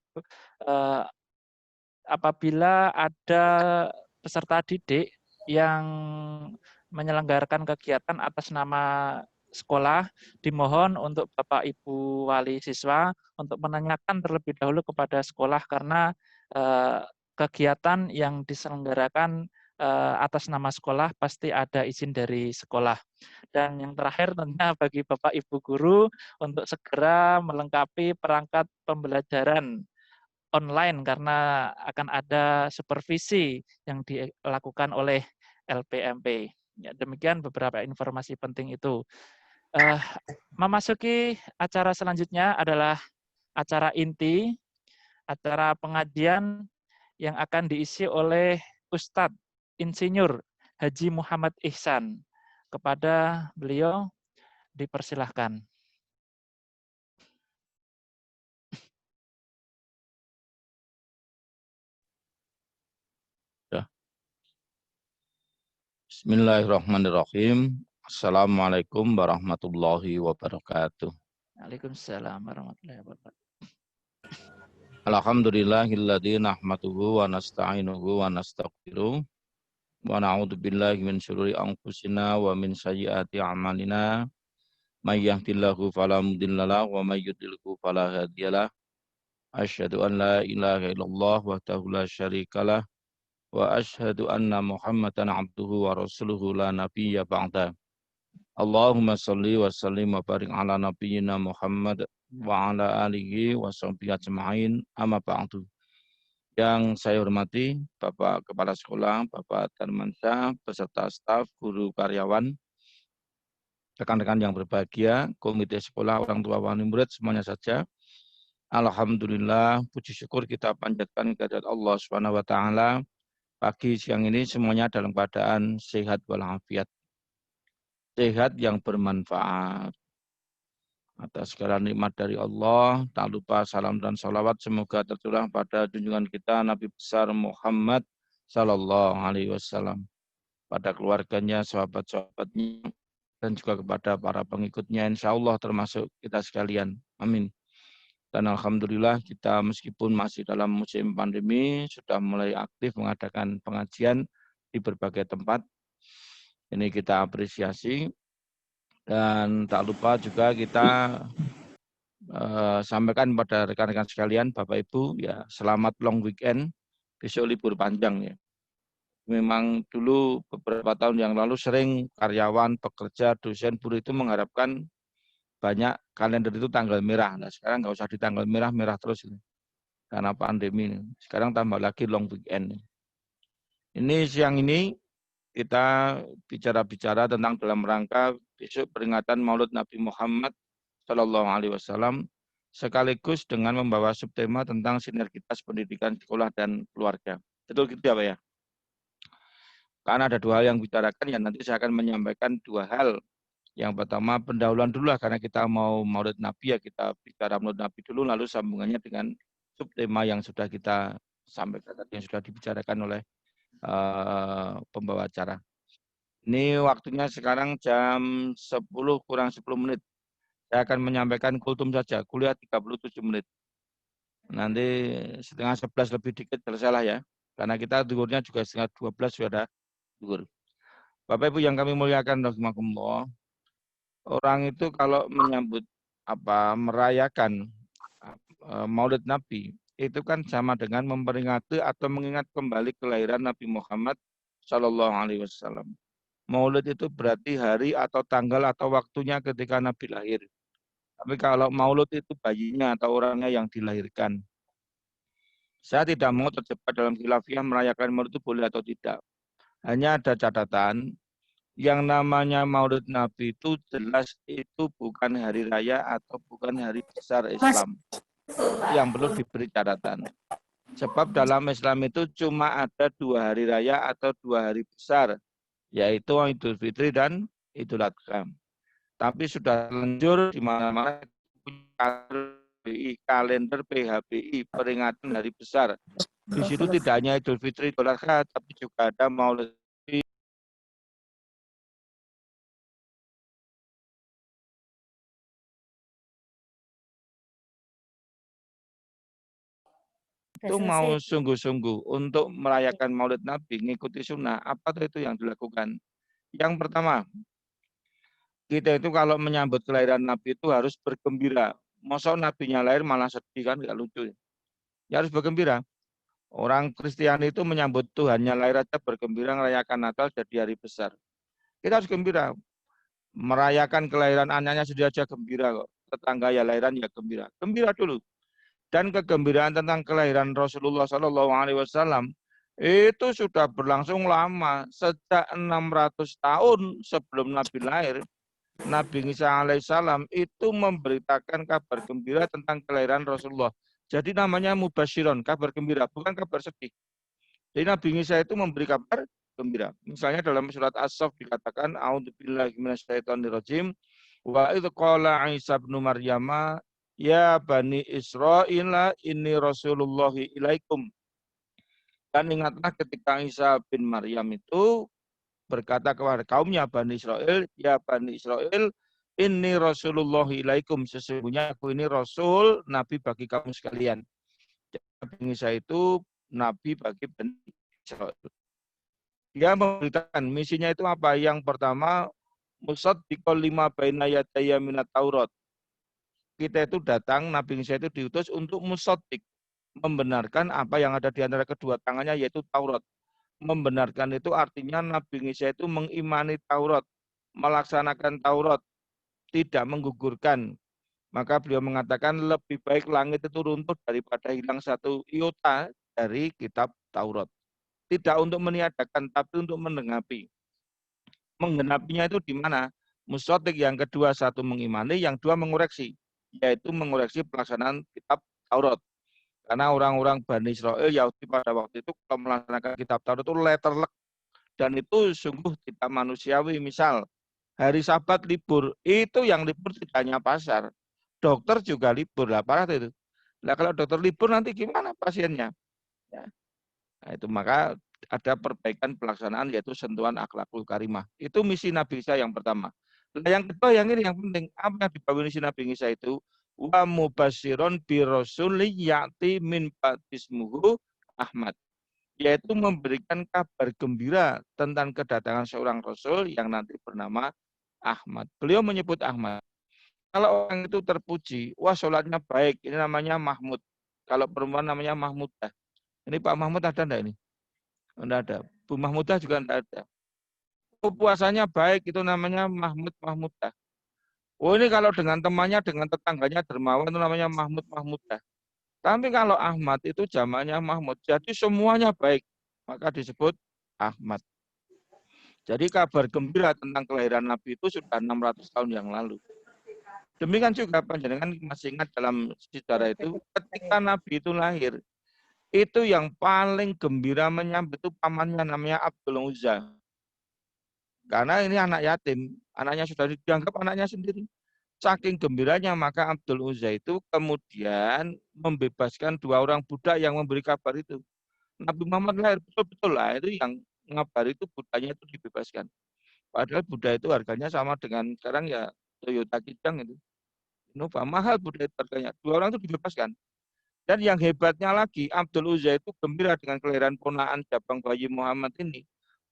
apabila ada peserta didik yang menyelenggarakan kegiatan atas nama sekolah, dimohon untuk Bapak Ibu wali siswa untuk menanyakan terlebih dahulu kepada sekolah, karena kegiatan yang diselenggarakan atas nama sekolah pasti ada izin dari sekolah. Dan yang terakhir tentunya bagi Bapak Ibu guru untuk segera melengkapi perangkat pembelajaran online, karena akan ada supervisi yang dilakukan oleh LPMP. Ya, demikian beberapa informasi penting itu. Memasuki acara selanjutnya adalah acara inti, acara pengajian yang akan diisi oleh Ustadz Insinyur Haji Muhammad Ihsan. Kepada beliau dipersilahkan. Bismillahirrahmanirrahim. Assalamualaikum warahmatullahi wabarakatuh. Waalaikumsalam warahmatullahi wabarakatuh. Alhamdulillahilladzi nahmaduhu wa nasta'inuhu wa nastaghfiruh wa na'udzu billahi min syururi anfusina wa min sayyiati a'malina. May yahdihillahu fala mudhillalah wa may yudhlilhu fala hadiyalah. Asyhadu an la ilaha illallah wahdahu la syarikalah wa asyhadu anna Muhammadan abduhu wa rasuluhu la nabiyya ba'da. Allahumma salli wa sallim wa barik ala nabiyyina Muhammad wa ala alihi wa sahbihi ajma'in, amma ba'du. Yang saya hormati Bapak Kepala Sekolah, Bapak Darmansyah, beserta staf, guru, karyawan, rekan-rekan yang berbahagia, komite sekolah, orang tua, wali murid, semuanya saja. Alhamdulillah, puji syukur kita panjatkan kehadirat Allah Subhanahu wa taala. Pagi siang ini semuanya dalam keadaan sehat walafiat. Sehat yang bermanfaat. Atas segala nikmat dari Allah, tak lupa salam dan salawat semoga tercurah pada junjungan kita Nabi besar Muhammad Sallallahu Alaihi Wasallam, pada keluarganya, sahabat-sahabatnya, dan juga kepada para pengikutnya, insya Allah termasuk kita sekalian. Amin. Dan alhamdulillah kita meskipun masih dalam musim pandemi sudah mulai aktif mengadakan pengajian di berbagai tempat. Ini kita apresiasi. Dan tak lupa juga kita sampaikan pada rekan-rekan sekalian, Bapak Ibu, ya selamat long weekend, besok libur panjang ya. Memang dulu beberapa tahun yang lalu sering karyawan, pekerja, dosen, buruh itu mengharapkan banyak kalender itu tanggal merah. Nah sekarang nggak usah di tanggal merah, merah terus ini. Karena pandemi. Sekarang tambah lagi long weekend. Ini siang ini kita bicara-bicara tentang dalam rangka besok peringatan Maulid Nabi Muhammad Shallallahu Alaihi Wasallam, sekaligus dengan membawa subtema tentang sinergitas pendidikan sekolah dan keluarga. Betul gitu ya Pak ya? Karena ada dua hal yang bicarakan, ya nanti saya akan menyampaikan dua hal. Yang pertama pendahuluan dulu lah, karena kita mau Maulid Nabi ya, kita bicara Maulid Nabi dulu, lalu sambungannya dengan subtema yang sudah kita sampaikan, yang sudah dibicarakan oleh pembawa acara. Ini waktunya sekarang jam 10 kurang 10 menit. Saya akan menyampaikan kultum saja, kuliah 37 menit. Nanti setengah 11 lebih dikit selesai lah ya. Karena kita duhurnya juga setengah 12 sudah ada duhur. Bapak Ibu yang kami muliakan, rahimakumullah. Orang itu kalau menyambut merayakan Maulid Nabi, itu kan sama dengan memperingati atau mengingat kembali kelahiran Nabi Muhammad Shallallahu Alaihi Wasallam. Maulid itu berarti hari atau tanggal atau waktunya ketika Nabi lahir. Tapi kalau Maulud itu bayinya atau orangnya yang dilahirkan. Saya tidak mau terjebak dalam khilafiyah merayakan Maulid itu boleh atau tidak. Hanya ada catatan, yang namanya Maulid Nabi itu jelas itu bukan hari raya atau bukan hari besar Islam. Yang perlu diberi catatan. Sebab dalam Islam itu cuma ada 2 hari raya atau 2 hari besar, yaitu Idul Fitri dan Idul Adha. Tapi sudah lanjur di mana-mana kalender PHBI, peringatan hari besar. Di situ tidak hanya Idul Fitri, Idul Adha, tapi juga ada Maulid. Itu mau sungguh-sungguh untuk merayakan Maulid Nabi, ngikuti sunnah, apa itu yang dilakukan? Yang pertama, kita itu kalau menyambut kelahiran Nabi itu harus bergembira. Masa Nabinya lahir malah sedih kan, nggak lucu. Ya harus bergembira. Orang Kristiani itu menyambut Tuhannya lahir aja bergembira, merayakan Natal jadi hari besar. Kita harus gembira. Merayakan kelahiran anaknya sudah aja gembira kok. Tetangga ya lahiran ya gembira. Gembira dulu. Dan kegembiraan tentang kelahiran Rasulullah Shallallahu Alaihi Wasallam itu sudah berlangsung lama, sejak 600 tahun sebelum Nabi lahir. Nabi Isa alaihissalam itu memberitakan kabar gembira tentang kelahiran Rasulullah. Jadi namanya mubasyiron, kabar gembira, bukan kabar sedih. Jadi Nabi Isa itu memberi kabar gembira. Misalnya dalam surat As-Saff dikatakan, A'udzubillahi minasyaitonirrajim, wa idz qala Isa bin Maryam, ya Bani Israil, inni Rasulullahi ilaikum. Dan ingatlah ketika Isa bin Maryam itu berkata kepada kaumnya Bani Israel, ya Bani Israel, inni Rasulullahi ilaikum. Sesungguhnya aku ini Rasul, Nabi bagi kamu sekalian. Nabi Isa itu Nabi bagi Bani Israel. Dia memberitakan misinya itu apa? Yang pertama, musaddiqal lima baina yadayya minat Taurat. Kita itu datang, Nabi Isa itu diutus untuk musaddiq, membenarkan apa yang ada di antara kedua tangannya, yaitu Taurat. Membenarkan itu artinya Nabi Isa itu mengimani Taurat, melaksanakan Taurat, tidak menggugurkan. Maka beliau mengatakan lebih baik langit itu runtuh daripada hilang satu iota dari kitab Taurat. Tidak untuk meniadakan, tapi untuk menggenapi. Menggenapinya itu di mana? Musaddiq yang kedua, satu mengimani, yang dua mengoreksi, yaitu mengoreksi pelaksanaan kitab Taurat. Karena orang-orang Bani Israel Yahudi pada waktu itu kalau melaksanakan kitab Taurat itu letterlek, dan itu sungguh tidak manusiawi. Misal hari Sabat libur, itu yang libur tidak hanya pasar, dokter juga libur lah, parah itu. Nah kalau dokter libur nanti gimana pasiennya? Ya. Nah, itu maka ada perbaikan pelaksanaan, yaitu sentuhan akhlakul karimah. Itu misi Nabi Isa yang pertama. Nah, yang kedua yang ini yang penting, apa yang dibawa misi Nabi Isa itu? Wa mubasyiron bi rasuli ya'ti min ba'dismuhu Ahmad. Yaitu memberikan kabar gembira tentang kedatangan seorang Rasul yang nanti bernama Ahmad. Beliau menyebut Ahmad. Kalau orang itu terpuji, wah sholatnya baik, ini namanya Mahmud. Kalau perempuan namanya Mahmudah. Ini Pak Mahmud ada enggak ini? Enggak ada. Bu Mahmudah juga enggak ada. Oh, puasanya baik, itu namanya Mahmudah. Oh ini kalau dengan temannya, dengan tetangganya dermawan, itu namanya Mahmudah. Tapi kalau Ahmad itu jamaknya Mahmud. Jadi semuanya baik, maka disebut Ahmad. Jadi kabar gembira tentang kelahiran Nabi itu sudah 600 tahun yang lalu. Demikian juga panjenengan masih ingat dalam sejarah itu, ketika Nabi itu lahir, itu yang paling gembira menyambut itu pamannya namanya Abdul Uzza. Karena ini anak yatim, anaknya sudah dianggap anaknya sendiri. Saking gembiranya maka Abdul Uzza itu kemudian membebaskan 2 orang budak yang memberi kabar itu. Nabi Muhammad lahir, betul-betul lah, itu yang ngabari itu budaknya itu dibebaskan. Padahal budak itu harganya sama dengan sekarang ya Toyota Kijang itu. Innova, mahal budak itu harganya. 2 orang itu dibebaskan. Dan yang hebatnya lagi, Abdul Uzza itu gembira dengan kelahiran ponakan Jabang bayi Muhammad ini.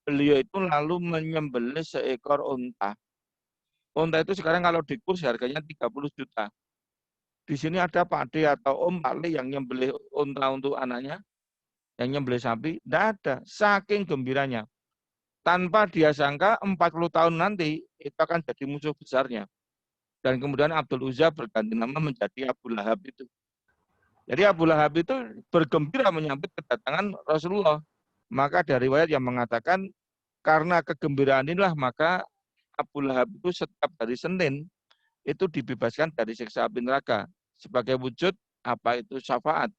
Beliau itu lalu menyembelih seekor unta. Unta itu sekarang kalau di kurs harganya 30 juta. Di sini ada Pak D atau Om Pak Le yang nyembelih unta untuk anaknya, yang nyembelih sapi, tidak ada. Saking gembiranya. Tanpa dia sangka 40 tahun nanti itu akan jadi musuh besarnya. Dan kemudian Abdul Uzza berganti nama menjadi Abu Lahab itu. Jadi Abu Lahab itu bergembira menyambut kedatangan Rasulullah. Maka ada riwayat yang mengatakan karena kegembiraan inilah maka Abu Lahab itu setiap hari Senin itu dibebaskan dari siksa api neraka sebagai wujud apa itu syafaat,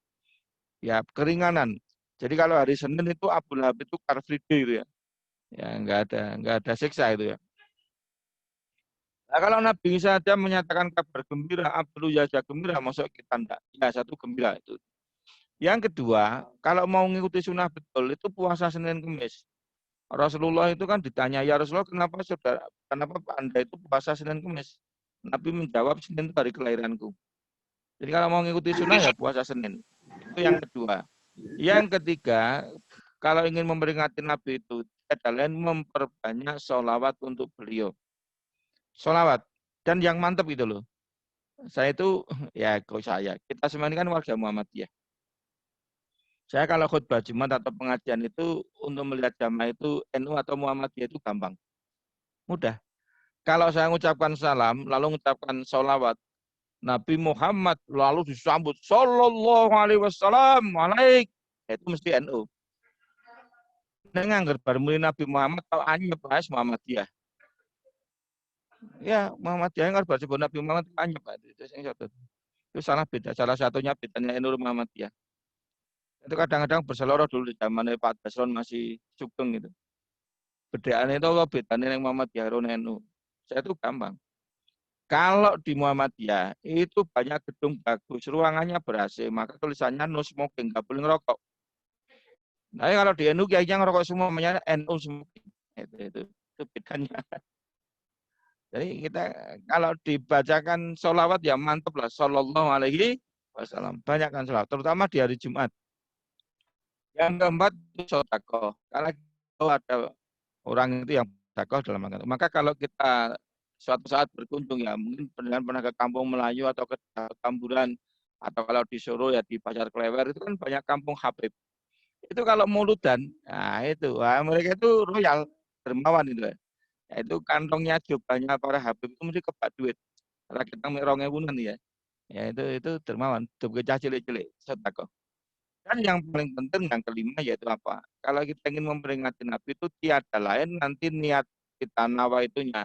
ya keringanan. Jadi kalau hari Senin itu Abu Lahab itu car free day gitu ya, ya nggak ada siksa itu ya. Nah, kalau Nabi saja menyatakan kabar gembira, Abdul Uzza gembira, masuk kita enggak? Ya satu gembira itu. Yang kedua, kalau mau mengikuti sunnah betul itu puasa Senin Kemis. Rasulullah itu kan ditanya, ya Rasulullah kenapa Anda itu puasa Senin Kemis? Nabi menjawab, Senin itu hari kelahiranku. Jadi kalau mau mengikuti sunnah ya puasa Senin. Itu yang kedua. Yang ketiga, kalau ingin memperingati Nabi itu, ada lain memperbanyak sholawat untuk beliau. Sholawat. Dan yang mantap gitu loh. Saya itu, ya kok saya, kita semua ini kan warga Muhammadiyah. Saya kalau khutbah Jumat atau pengajian itu untuk melihat jamaah itu NU atau Muhammadiyah itu gampang. Mudah. Kalau saya mengucapkan salam, lalu mengucapkan sholawat, Nabi Muhammad lalu disambut sallallahu alaihi wasallam, itu mesti NU. Ngangger bar muni Nabi Muhammad atau anyep bahas Muhammadiyah. Ya, Muhammadiyah ngarep bar sebut Nabi Muhammad anyep itu salah beda. Salah satunya bedanya NU Muhammadiyah. Itu kadang-kadang berseloroh dulu di zaman Pak Dasron masih sugeng gitu. Bedaan itu apa bedanya yang Muhammadiyah dan NU? Saya itu gampang. Kalau di Muhammadiyah itu banyak gedung bagus, ruangannya ber-AC, maka tulisannya no smoking, nggak boleh ngerokok. Nah, kalau di NU kayaknya ngerokok semua, namanya NU smoking. Itu bedanya. Jadi kita kalau dibacakan sholawat ya mantap lah, sallallahu alaihi wasallam. Banyakkan sholawat, terutama di hari Jumat. Yang keempat itu sedekah. Karena ada orang itu yang sedekah dalam agama. Maka kalau kita suatu saat berkunjung ya, mungkin pernah ke kampung Melayu atau ke Tamburan, atau kalau di Solo ya di Pasar Klewer, itu kan banyak kampung Habib. Itu kalau muludan, nah itu, mereka itu royal, dermawan itu. Ya, itu kantongnya jubahnya para Habib itu mesti kebak duit. Kalau kita merongnya wunan ya, ya itu dermawan, jubah cilik-cilik, sedekah. Dan yang paling penting yang kelima yaitu apa? Kalau kita ingin memperingati Nabi itu tiada lain nanti niat kita nawaitunya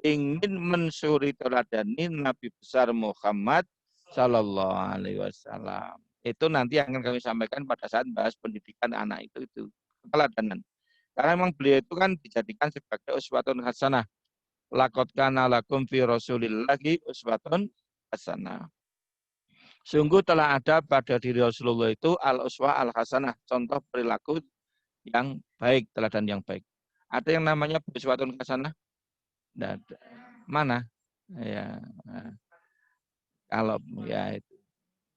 ingin mensuri teladani Nabi besar Muhammad Sallallahu Alaihi Wasallam. Itu nanti akan kami sampaikan pada saat bahas pendidikan anak itu teladanan. Karena memang beliau itu kan dijadikan sebagai uswatun hasanah. Laqad kana lakum fi Rasulillahi uswatun hasanah. Sungguh telah ada pada diri Rasulullah itu al-uswah al-hasanah, contoh perilaku yang baik, teladan yang baik. Ada yang namanya uswatun hasanah? Tidak ada. Mana? Ya. Kalau ya itu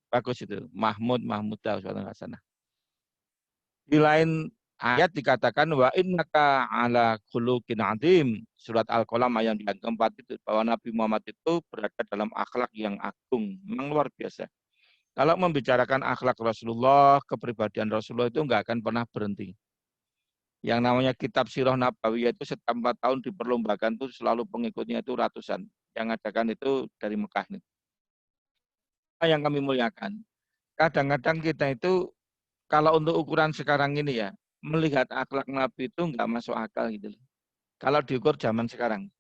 bagus itu. Mahmudah uswatun hasanah. Di lain ayat dikatakan wa innaka ala khuluqin adzim. Surat Al-Qalam ayat yang keempat itu bahwa Nabi Muhammad itu berada dalam akhlak yang agung, memang luar biasa. Kalau membicarakan akhlak Rasulullah, kepribadian Rasulullah itu enggak akan pernah berhenti. Yang namanya kitab Sirah Nabawiyah itu setiap 4 tahun diperlombakan itu selalu pengikutnya itu ratusan. Yang adakan itu dari Mekah. Yang kami muliakan. Kadang-kadang kita itu kalau untuk ukuran sekarang ini ya, melihat akhlak Nabi itu enggak masuk akal gitu. Kalau diukur zaman sekarang.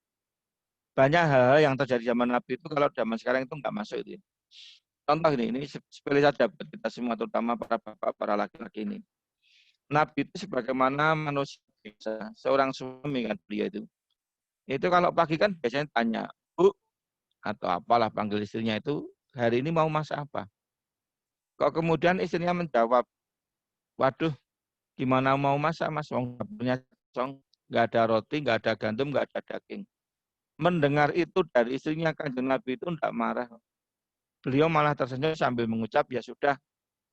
banyak hal yang terjadi zaman Nabi itu kalau zaman sekarang itu nggak masuk itu. Contoh ini sepele saja buat kita semua, terutama para bapak, para laki-laki ini. Nabi itu sebagaimana manusia biasa, seorang suami kan beliau itu. Itu kalau pagi kan biasanya tanya, Bu, atau apalah panggil istrinya itu, hari ini mau masak apa? Kok kemudian istrinya menjawab, waduh, gimana mau masak mas? Nggak ada roti, nggak ada gandum, nggak ada daging. Mendengar itu dari istrinya Kanjeng Nabi itu tidak marah. Beliau malah tersenyum sambil mengucap, ya sudah,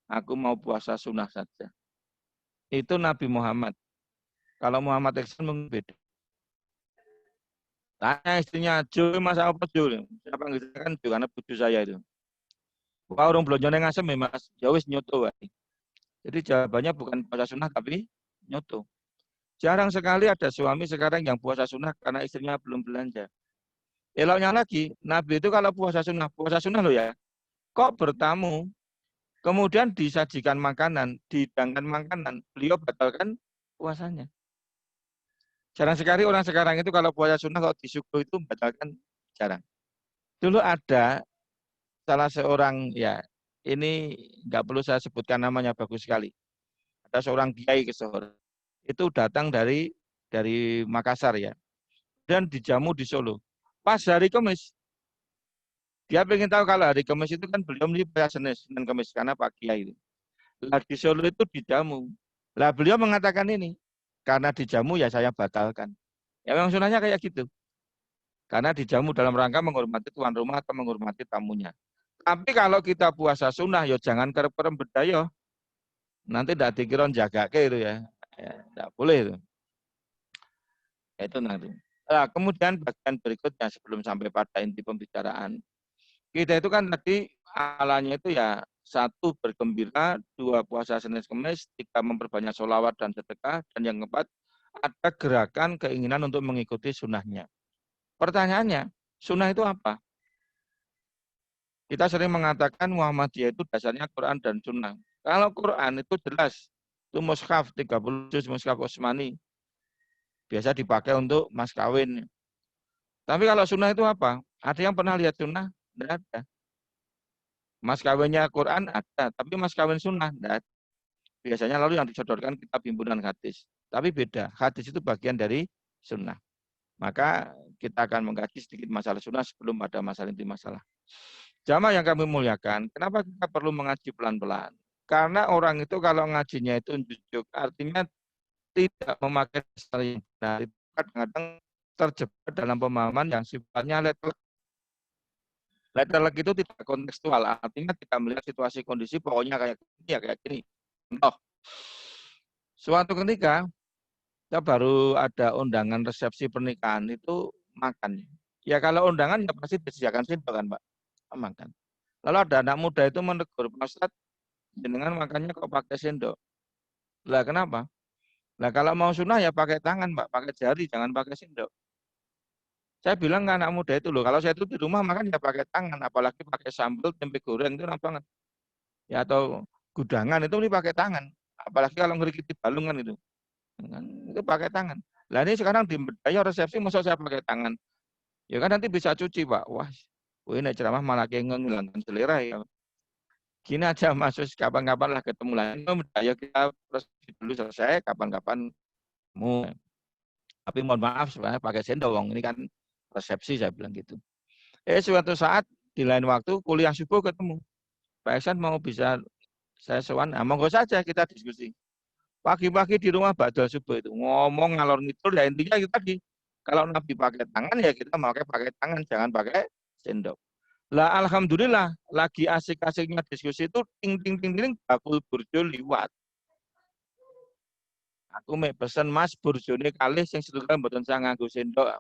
aku mau puasa sunnah saja. Itu Nabi Muhammad. Kalau Muhammad Eksan mungkin beda. Tanya istrinya, Jo, masak apa Jo? Saya panggil kan Jo, karena bucu saya itu. Wah, orang belanja ngasem ya mas, ya wis nyoto. Jadi jawabannya bukan puasa sunnah tapi nyoto. Jarang sekali ada suami sekarang yang puasa sunnah karena istrinya belum belanja. Eloknya lagi, Nabi itu kalau puasa sunnah loh ya. Kok bertamu, kemudian disajikan makanan, dihidangkan makanan, beliau batalkan puasanya. Jarang sekali orang sekarang itu kalau puasa sunnah kalau disuguh itu batalkan, jarang. Dulu ada salah seorang, ya ini nggak perlu saya sebutkan namanya, bagus sekali. Ada seorang kiai ke Solo. Itu datang dari Makassar ya. Dan dijamu di Solo. Pas hari Kamis, dia pengen tahu kalau hari Kamis itu kan beliau puasa Senin Kamis karena Pak Kiai itu. Lah di Solo itu dijamu. Lah beliau mengatakan ini, karena dijamu ya saya batalkan. Ya memang sunahnya kayak gitu. Karena dijamu dalam rangka menghormati tuan rumah atau menghormati tamunya. Tapi kalau kita puasa sunnah, ya jangan kerep-kerep bedaya. Nanti tidak dikira jaga ke itu ya. Tidak boleh itu. Itu nanti. Nah, kemudian bagian berikutnya sebelum sampai pada inti pembicaraan. Kita itu kan tadi alanya itu ya, 1 bergembira, 2 puasa Senin Kamis, 3 memperbanyak sholawat dan sedekah, dan yang keempat ada gerakan keinginan untuk mengikuti sunnahnya. Pertanyaannya, sunnah itu apa? Kita sering mengatakan Muhammadiyah itu dasarnya Quran dan sunnah. Kalau Quran itu jelas, itu mushaf 30 juz, mushaf Utsmani. Biasa dipakai untuk mas kawin. Tapi kalau sunnah itu apa? Ada yang pernah lihat sunnah? Tidak ada. Mas kawinnya Quran ada, tapi mas kawin sunnah tidak ada. Biasanya lalu yang disodorkan kitab himpunan hadis. Tapi beda, hadis itu bagian dari sunnah. Maka kita akan mengkaji sedikit masalah sunnah sebelum ada masalah inti masalah. Jamaah yang kami muliakan, kenapa kita perlu mengaji pelan-pelan? Karena orang itu kalau ngajinya itu unjuk, artinya tidak memakai dasar yang benar. Itu kadang-kadang terjebak dalam pemahaman yang sifatnya letter. Letter itu tidak kontekstual, artinya tidak melihat situasi kondisi, pokoknya kayak gini ya kayak gini. Contoh, suatu ketika kita baru ada undangan resepsi pernikahan itu makan. Ya kalau undangan ya pasti disediakan sendok kan Pak, makan. Lalu ada anak muda itu menegur, Pak Ustadz, jenengan makannya kok pakai sendok. Lah kenapa? Lah kalau mau sunnah ya pakai tangan Pak, pakai jari, jangan pakai sendok. Saya bilang ke anak muda itu loh, kalau saya itu di rumah makan ya pakai tangan, apalagi pakai sambal, tempe goreng itu enak banget. Ya atau gudangan itu pakai tangan, apalagi kalau ngerikiti balungan itu pakai tangan. Lah ini sekarang di budaya resepsi masa saya pakai tangan. Ya kan nanti bisa cuci Pak. Wah, ini ceramah malah kayak ngilangkan selera ya. Gini aja masuk kapan-kapan lah ketemu lagi. Budaya kita resepsi dulu selesai, kapan-kapan mau. Tapi mohon maaf sebenarnya pakai sendok. Ini kan resepsi saya bilang gitu. Suatu saat di lain waktu kuliah subuh ketemu. Pak Eksan mau bisa saya sowan, monggo saja kita diskusi. Pagi-pagi di rumah badal subuh itu ngomong ngalor ngidul ya intinya itu tadi. Kalau Nabi pakai tangan ya kita pakai tangan, jangan pakai sendok. Lah alhamdulillah lagi asik-asiknya diskusi itu ting ting ting ting bakul burjo liwat. Aku mau pesen Mas burjone kalih sing sedulur mboten saya nganggo sendok.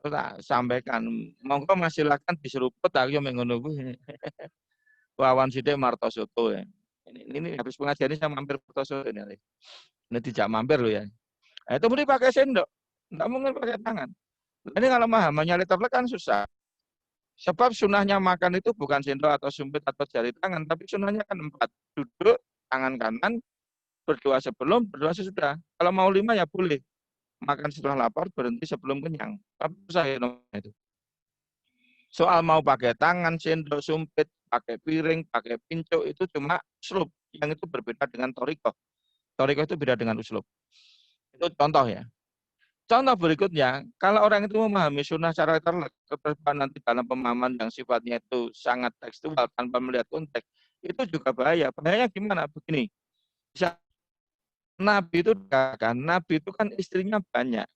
Terus tak sampaikan, monggo Mas silakan diseruput aku yo ngono kuwi. Wawan sithik martosoto ya. Ini habis pengajian ini saya mampir Martosoto ini. Ini tidak mampir loh ya. Itu mesti pakai sendok. Enggak mungkin pakai tangan. Ini kalau pemahamannya letterlek kan susah. Sebab sunahnya makan itu bukan sendok atau sumpit atau jari tangan, tapi sunahnya kan 4. Duduk, tangan kanan, berdoa sebelum, berdoa sesudah. Kalau mau 5 ya boleh. makan setelah lapar, berhenti sebelum kenyang. Tapi saya itu. Soal mau pakai tangan, sendok, sumpit, pakai piring, pakai pincuk, itu cuma uslub. Yang itu berbeda dengan torikoh. Torikoh itu beda dengan uslub. Itu contoh ya. Contoh berikutnya, kalau orang itu memahami sunnah secara nanti dalam pemahaman yang sifatnya itu sangat tekstual tanpa melihat konteks, itu juga bahaya. Bahayanya gimana? Begini, Nabi itu kan istrinya banyak.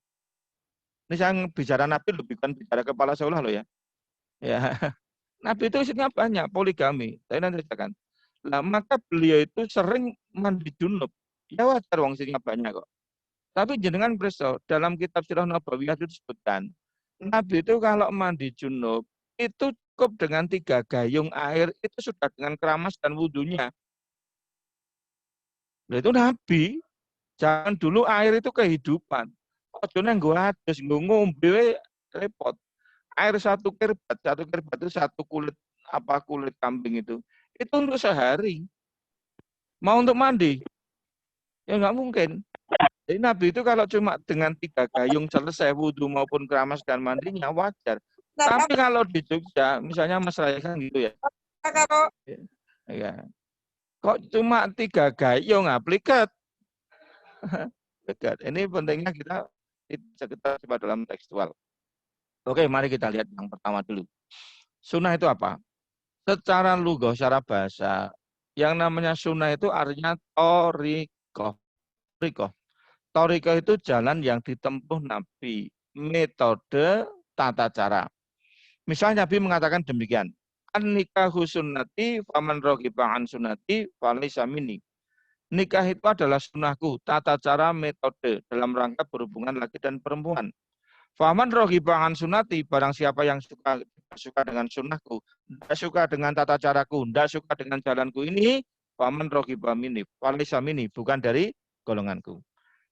Ini saya bicara Nabi bukan bicara kepala sekolah loh ya. Ya, Nabi itu istrinya banyak, poligami. Saya nanti ceritakan. Nah, maka beliau itu sering mandi junub. Ya wajar wong istrinya banyak kok. Tapi jenengan preso dalam kitab Sirah Nabawiyah itu disebutkan, Nabi itu kalau mandi junub itu cukup dengan 3 gayung air itu sudah dengan keramas dan wudhunya. Nah, itu Nabi. Jangan dulu air itu kehidupan. Ojo nang nggo adus, nggo ngombe repot. Air satu kirbat itu satu kulit kambing itu untuk sehari. Mau untuk mandi, ya nggak mungkin. Jadi Nabi itu kalau cuma dengan 3 gayung selesai wudhu maupun keramas dan mandinya wajar. Tapi kalau di Jogja, misalnya Mas Raihan gitu ya, ya. Kok cuma 3 gayung aplikat? Dekat. Ini pentingnya kita coba dalam tekstual. Oke, mari kita lihat yang pertama dulu. Sunnah itu apa? Secara lughah, secara bahasa, yang namanya sunnah itu artinya thariqah. Thariqah itu jalan yang ditempuh Nabi, metode, tata cara. Misalnya Nabi mengatakan demikian, an-nikahu sunnati faman raghiba an sunnati falaysa minni. Nikah itu adalah sunnahku, tata cara metode dalam rangka berhubungan laki dan perempuan. Faman raghiba an sunnati, barang siapa yang suka dengan sunnahku, tidak suka dengan tata caraku, tidak suka dengan jalanku ini, faman raghiba minni, falaysa minni, bukan dari golonganku.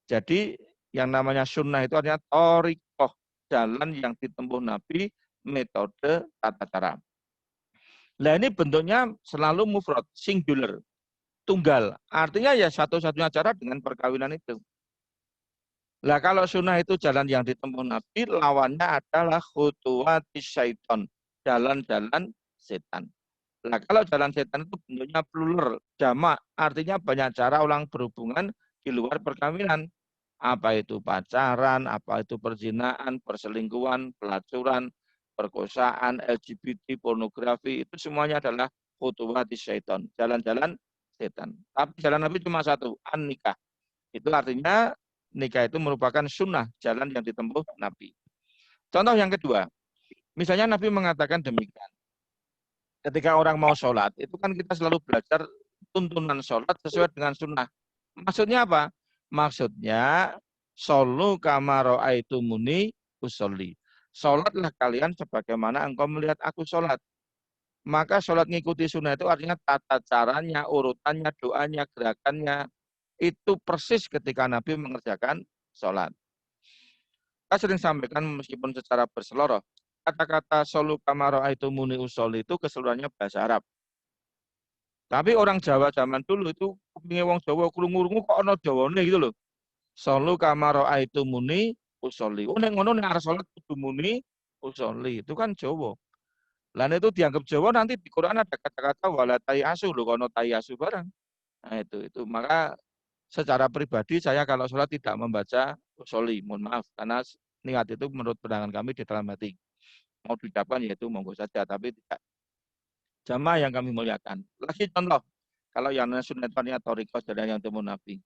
Jadi yang namanya sunnah itu artinya thariqah, jalan yang ditempuh Nabi, metode, tata cara. Nah ini bentuknya selalu mufrad, singular, tunggal. Artinya ya satu-satunya cara dengan perkawinan itu. Nah kalau sunnah itu jalan yang ditempuh Nabi, lawannya adalah khutuwatis syaiton, jalan-jalan setan. Nah kalau jalan setan itu bentuknya plural, jamak, artinya banyak cara orang berhubungan di luar perkawinan. Apa itu pacaran, apa itu perzinaan, perselingkuhan, pelacuran, perkosaan, LGBT, pornografi, itu semuanya adalah khutuwatis syaiton, jalan-jalan setan. Tapi jalan Nabi cuma satu, an-nikah. Itu artinya nikah itu merupakan sunnah, jalan yang ditempuh Nabi. Contoh yang kedua, misalnya Nabi mengatakan demikian. Ketika orang mau sholat, itu kan kita selalu belajar tuntunan sholat sesuai dengan sunnah. Maksudnya apa? Maksudnya, sholu kama ra'aitumuni usolli. Sholatlah kalian sebagaimana engkau melihat aku sholat. Maka sholat ngikuti sunnah itu artinya tata caranya, urutannya, doanya, gerakannya, itu persis ketika Nabi mengerjakan sholat. Saya sering sampaikan meskipun secara berseloroh, kata-kata sholu kama ra'aitumuni usolli itu keseluruhannya bahasa Arab. Tapi orang Jawa zaman dulu itu kupinge wong Jawa krungu-krungu kok ana Jawane gitu loh. Sholu kama ra'aitumuni usolli. Oh nek ngono nek arep salat kudu muni usolli. Itu kan Jawa. Lah itu dianggap Jawa nanti di Quran ada kata-kata wala tayasu lho kono tayasu barang. Nah itu. Maka secara pribadi saya kalau sholat tidak membaca usolli, mohon maaf karena niat itu menurut pandangan kami di dalam hati. Mau diucapkan yaitu monggo saja tapi tidak. Jamaah yang kami muliakan. Lagi contoh, kalau yang sunnatnya thariqah jalan yang temu Nabi.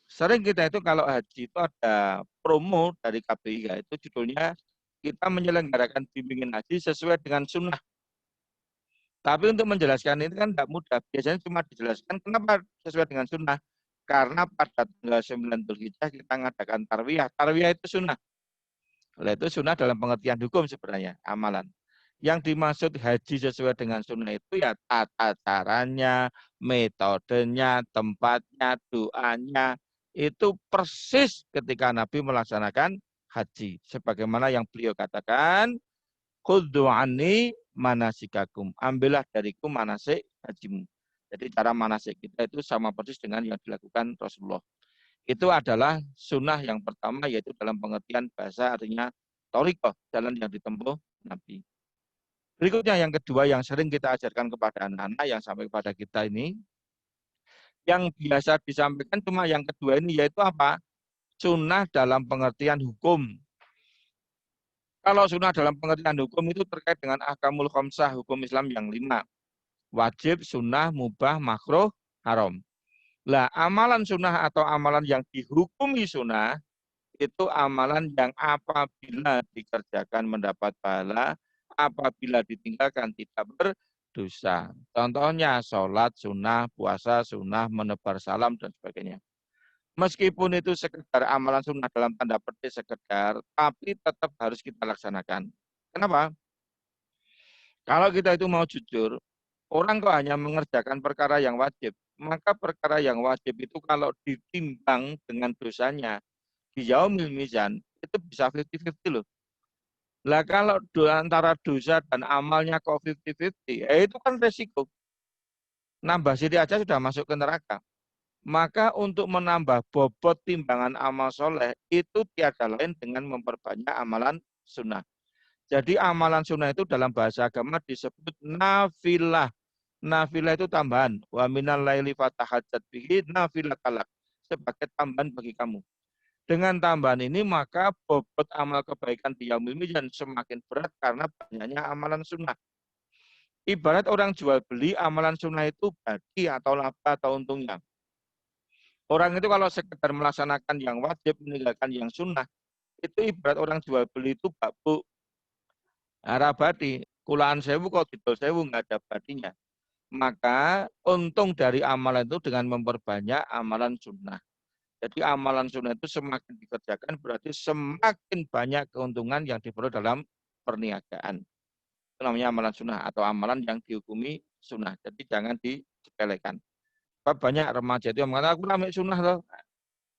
Sering kita itu kalau haji itu ada promo dari KBI, itu judulnya kita menyelenggarakan bimbingan haji sesuai dengan sunnah. Tapi untuk menjelaskan ini kan tidak mudah. Biasanya cuma dijelaskan kenapa sesuai dengan sunnah. Karena pada tanggal 9 Dzulhijjah kita mengadakan tarwiyah. Tarwiyah itu sunnah. Nah, itu sunnah dalam pengertian hukum sebenarnya, amalan. Yang dimaksud haji sesuai dengan sunnah itu ya tata caranya, metodenya, tempatnya, doanya. Itu persis ketika Nabi melaksanakan haji. Sebagaimana yang beliau katakan, khudhu anni manasikakum. Ambillah dariku manasik hajimu. Jadi cara manasik kita itu sama persis dengan yang dilakukan Rasulullah. Itu adalah sunnah yang pertama, yaitu dalam pengertian bahasa artinya thariqah, jalan yang ditempuh Nabi. Berikutnya yang kedua yang sering kita ajarkan kepada anak-anak yang sampai kepada kita ini, yang biasa disampaikan cuma yang kedua ini, yaitu apa? Sunnah dalam pengertian hukum. Kalau sunnah dalam pengertian hukum itu terkait dengan ahkamul khamsah, hukum Islam yang 5. Wajib, sunnah, mubah, makruh, haram. Lah, amalan sunnah atau amalan yang dihukumi sunnah, itu amalan yang apabila dikerjakan mendapat pahala, apabila ditinggalkan tidak berdosa. Contohnya sholat sunnah, puasa sunnah, menebar salam, dan sebagainya. Meskipun itu sekedar amalan sunnah dalam tanda petik sekedar, tapi tetap harus kita laksanakan. Kenapa? Kalau kita itu mau jujur, orang kok hanya mengerjakan perkara yang wajib, maka perkara yang wajib itu kalau ditimbang dengan dosanya di yaumil mizan itu bisa 50-50 loh. Lah kalau antara dosa dan amalnya kok 50-50, itu kan resiko. Nambah sidik aja sudah masuk ke neraka. Maka untuk menambah bobot timbangan amal soleh itu tiada lain dengan memperbanyak amalan sunnah. Jadi amalan sunnah itu dalam bahasa agama disebut nafilah. Nafilah itu tambahan. Wa minal laili fatahajjat bihi nafilah kalak. Sebagai tambahan bagi kamu. Dengan tambahan ini maka bobot amal kebaikan di yaumil mizan semakin berat karena banyaknya amalan sunnah. Ibarat orang jual beli amalan sunnah itu bagi atau laba atau untungnya. Orang itu kalau sekedar melaksanakan yang wajib meninggalkan yang sunnah, itu ibarat orang jual beli itu bakbu. Arah badi, kulaan sewu kok didol sewu nggak ada badinya. Maka untung dari amalan itu dengan memperbanyak amalan sunnah. Jadi amalan sunnah itu semakin dikerjakan berarti semakin banyak keuntungan yang diperoleh dalam perniagaan. Itu namanya amalan sunnah atau amalan yang dihukumi sunnah. Jadi jangan disepelekan. Banyak remaja itu yang mengatakan aku namanya sunnah loh.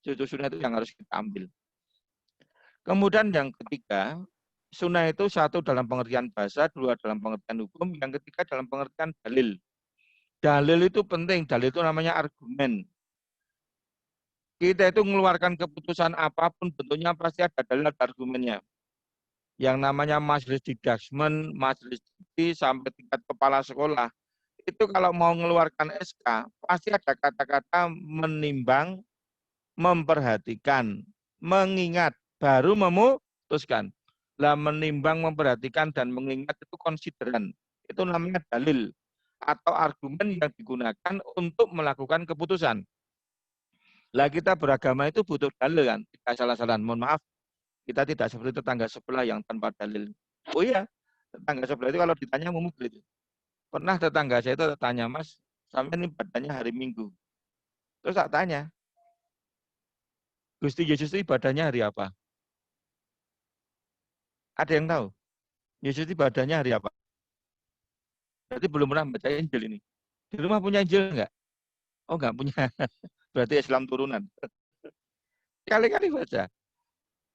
Justru sunnah itu yang harus kita ambil. Kemudian yang ketiga, sunnah itu satu dalam pengertian bahasa, dua dalam pengertian hukum, yang ketiga dalam pengertian dalil. Dalil itu penting, dalil itu namanya argumen. Kita itu mengeluarkan keputusan apapun bentuknya pasti ada dalil dan argumennya. Yang namanya majelis didasmen, majelis dikti sampai tingkat kepala sekolah. Itu kalau mau mengeluarkan SK, pasti ada kata-kata menimbang, memperhatikan, mengingat, baru memutuskan. Lah menimbang, memperhatikan, dan mengingat itu konsideran. Itu namanya dalil atau argumen yang digunakan untuk melakukan keputusan. Lah kita beragama itu butuh dalil kan, tidak salah-salahan. Mohon maaf, kita tidak seperti tetangga sebelah yang tanpa dalil. Oh iya, tetangga sebelah itu kalau ditanya ngomong gitu. Pernah tetangga saya itu tanya, Mas, sampai ini ibadahnya hari Minggu. Terus tak tanya, Gusti Yesus itu ibadahnya hari apa? Ada yang tahu? Yesus ibadahnya hari apa? Berarti belum pernah baca Injil ini. Di rumah punya Injil enggak? Oh enggak punya. Berarti Islam turunan. Kali-kali baca.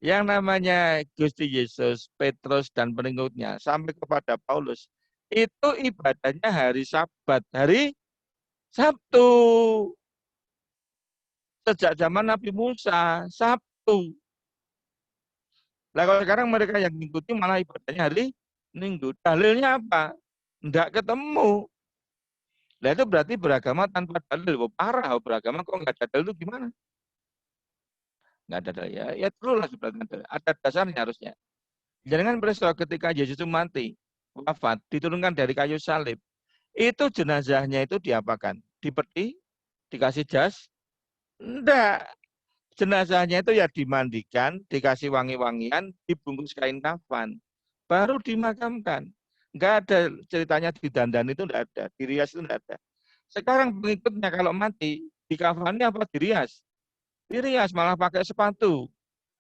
Yang namanya Gusti Yesus, Petrus, dan pengikutnya sampai kepada Paulus, itu ibadahnya hari Sabat, hari Sabtu. Sejak zaman Nabi Musa, Sabtu. Nah kalau sekarang mereka yang mengikuti malah ibadahnya hari Minggu. Dalilnya apa? Enggak ketemu. Nah itu berarti beragama tanpa dalil. Parah beragama kok enggak ada dalil itu gimana? Enggak ada dalil. Ya terulah sebenarnya. Ada dasarnya harusnya. Jangan peristiwa ketika Yesus itu mati, wafat, diturunkan dari kayu salib. Itu jenazahnya itu diapakan? Dipeti? Dikasih jas? Enggak. Jenazahnya itu ya dimandikan, dikasih wangi-wangian, dibungkus kain kafan. Baru dimakamkan. Enggak ada ceritanya didandani itu enggak ada. Dirias itu enggak ada. Sekarang pengikutnya kalau mati, dikafani apa dirias? Dirias, malah pakai sepatu.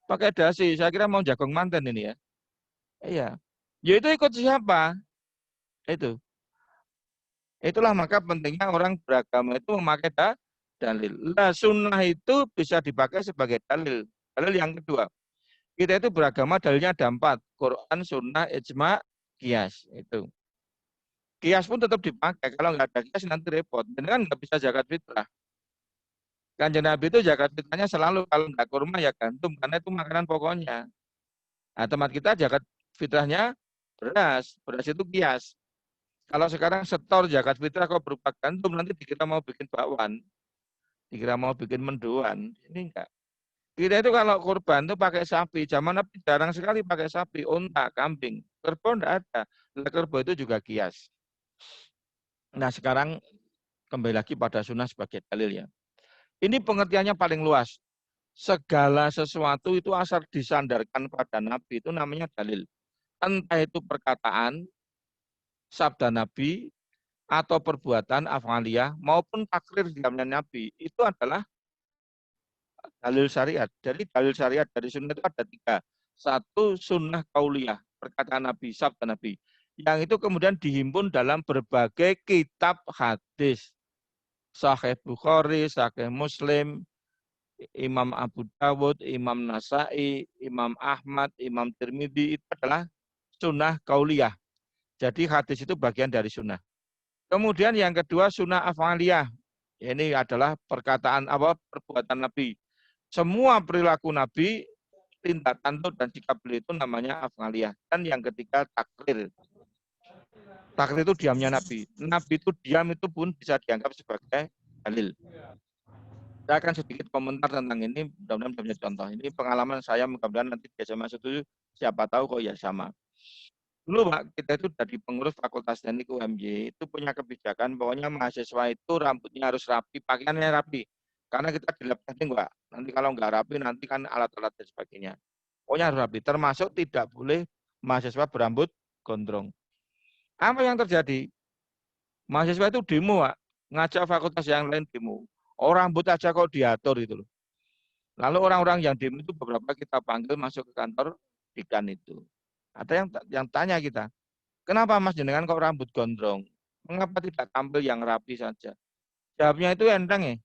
Pakai dasi. Saya kira mau jagung manten ini ya. Iya. Ya itu ikut siapa? Itu. Itulah maka pentingnya orang beragama itu memakai dalil. Lah sunnah itu bisa dipakai sebagai dalil. Dalil yang kedua. Kita itu beragama dalilnya ada 4. Quran, sunnah, ijma, qiyas. Itu. Qiyas pun tetap dipakai. Kalau nggak ada qiyas nanti repot. Dan kan nggak bisa zakat fitrah. Kanjeng Nabi itu zakat fitrahnya selalu kalau enggak kurma ya gandum karena itu makanan pokoknya. Nah, tempat kita zakat fitrahnya beras. Beras itu kias. Kalau sekarang setor zakat fitrah kok berupa gandum, nanti dikira mau bikin bakwan, dikira mau bikin mendoan. Ini enggak. Kita itu kalau kurban itu pakai sapi. Zaman Nabi jarang sekali pakai sapi, unta, kambing. Kerbau enggak ada. Kerbau itu juga kias. Nah sekarang kembali lagi pada sunnah sebagai dalil ya. Ini pengertiannya paling luas. Segala sesuatu itu asal disandarkan pada Nabi itu namanya dalil. Entah itu perkataan, sabda Nabi, atau perbuatan afaliyah, maupun takrir diamnya Nabi. Itu adalah dalil syariat. Jadi dalil syariat dari sunnah itu ada 3. 1 sunnah kauliyah, perkataan Nabi, sabda Nabi. Yang itu kemudian dihimpun dalam berbagai kitab hadis. Sahih Bukhari, Sahih Muslim, Imam Abu Dawud, Imam Nasai, Imam Ahmad, Imam Tirmidzi, itu adalah sunnah kauliyah. Jadi hadis itu bagian dari sunnah. Kemudian yang kedua sunnah afaliyah. Ini adalah perkataan perbuatan Nabi. Semua perilaku Nabi, tindakan dan sikap beliau itu namanya afaliyah. Dan yang ketiga takrir. Takrir itu diamnya Nabi. Nabi itu diam itu pun bisa dianggap sebagai dalil. Saya akan sedikit komentar tentang ini, mudah-mudahan bisa menjadi contoh. Ini pengalaman saya, mudah-mudahan nanti di SMA 1 siapa tahu kok ya sama. Dulu Pak, kita itu dari pengurus Fakultas Teknik UMY itu punya kebijakan pokoknya mahasiswa itu rambutnya harus rapi, pakaiannya rapi. Karena kita di lab teknik Pak, nanti kalau nggak rapi nanti kan alat-alat dan sebagainya. Pokoknya harus rapi, termasuk tidak boleh mahasiswa berambut gondrong. Apa yang terjadi? Mahasiswa itu demo Pak, ngajak fakultas yang lain demo. Orang rambut aja kok diatur itu loh. Lalu orang-orang yang demo itu beberapa kita panggil masuk ke kantor dekan itu. Ada yang tanya kita, kenapa Mas jenengan kok rambut gondrong? Mengapa tidak tampil yang rapi saja? Jawabnya itu enteng ya.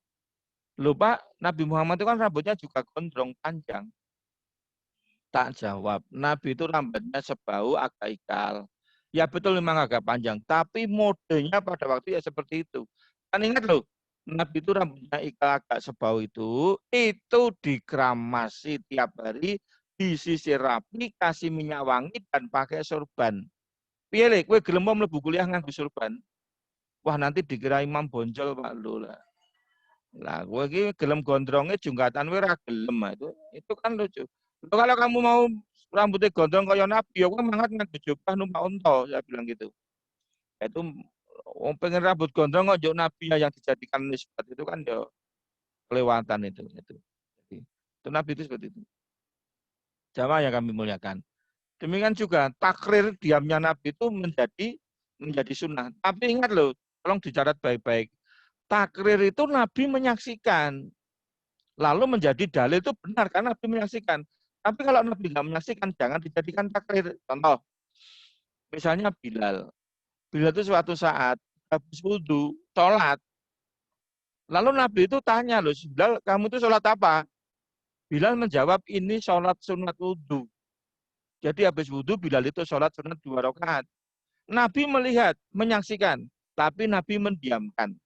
Lupa Nabi Muhammad itu kan rambutnya juga gondrong panjang. Tak jawab, Nabi itu rambutnya sebau agak ikal. Ya betul memang agak panjang, tapi modenya pada waktu ya seperti itu. Kan ingat loh, Nabi itu rambutnya ikal agak sebau itu dikeramasi tiap hari, disisir rapi, kasih minyak wangi dan pakai sorban. Piye lek kowe gelem mlebu kuliah nganggo sorban? Wah nanti dikira imam bonjol Pak lho lah. Lah kowe iki gelem gondronge junggatan kowe ora gelem itu kan lucu. Loh, kalau kamu mau rambutnya gondrong kayak Nabi, ya kowe mangat nganggo jubah numpak unta, saya bilang gitu. Itu pengen rambut gondrong kok Nabi yang dijadikan nisbat itu kan ya kelewatan itu. Itu Nabi itu seperti itu. Jamaah yang kami muliakan. Demikian juga takrir diamnya Nabi itu menjadi sunnah. Tapi ingat loh, tolong dicatat baik-baik. Takrir itu Nabi menyaksikan. Lalu menjadi dalil itu benar karena Nabi menyaksikan. Tapi kalau Nabi tidak menyaksikan, jangan dijadikan takrir. Contoh, misalnya Bilal. Bilal itu suatu saat habis wudhu, sholat. Lalu Nabi itu tanya loh, Bilal, kamu itu sholat apa? Bilal menjawab, ini sholat sunat wudhu. Jadi habis wudhu Bilal itu sholat sunat 2 rakaat. Nabi melihat, menyaksikan, tapi Nabi mendiamkan.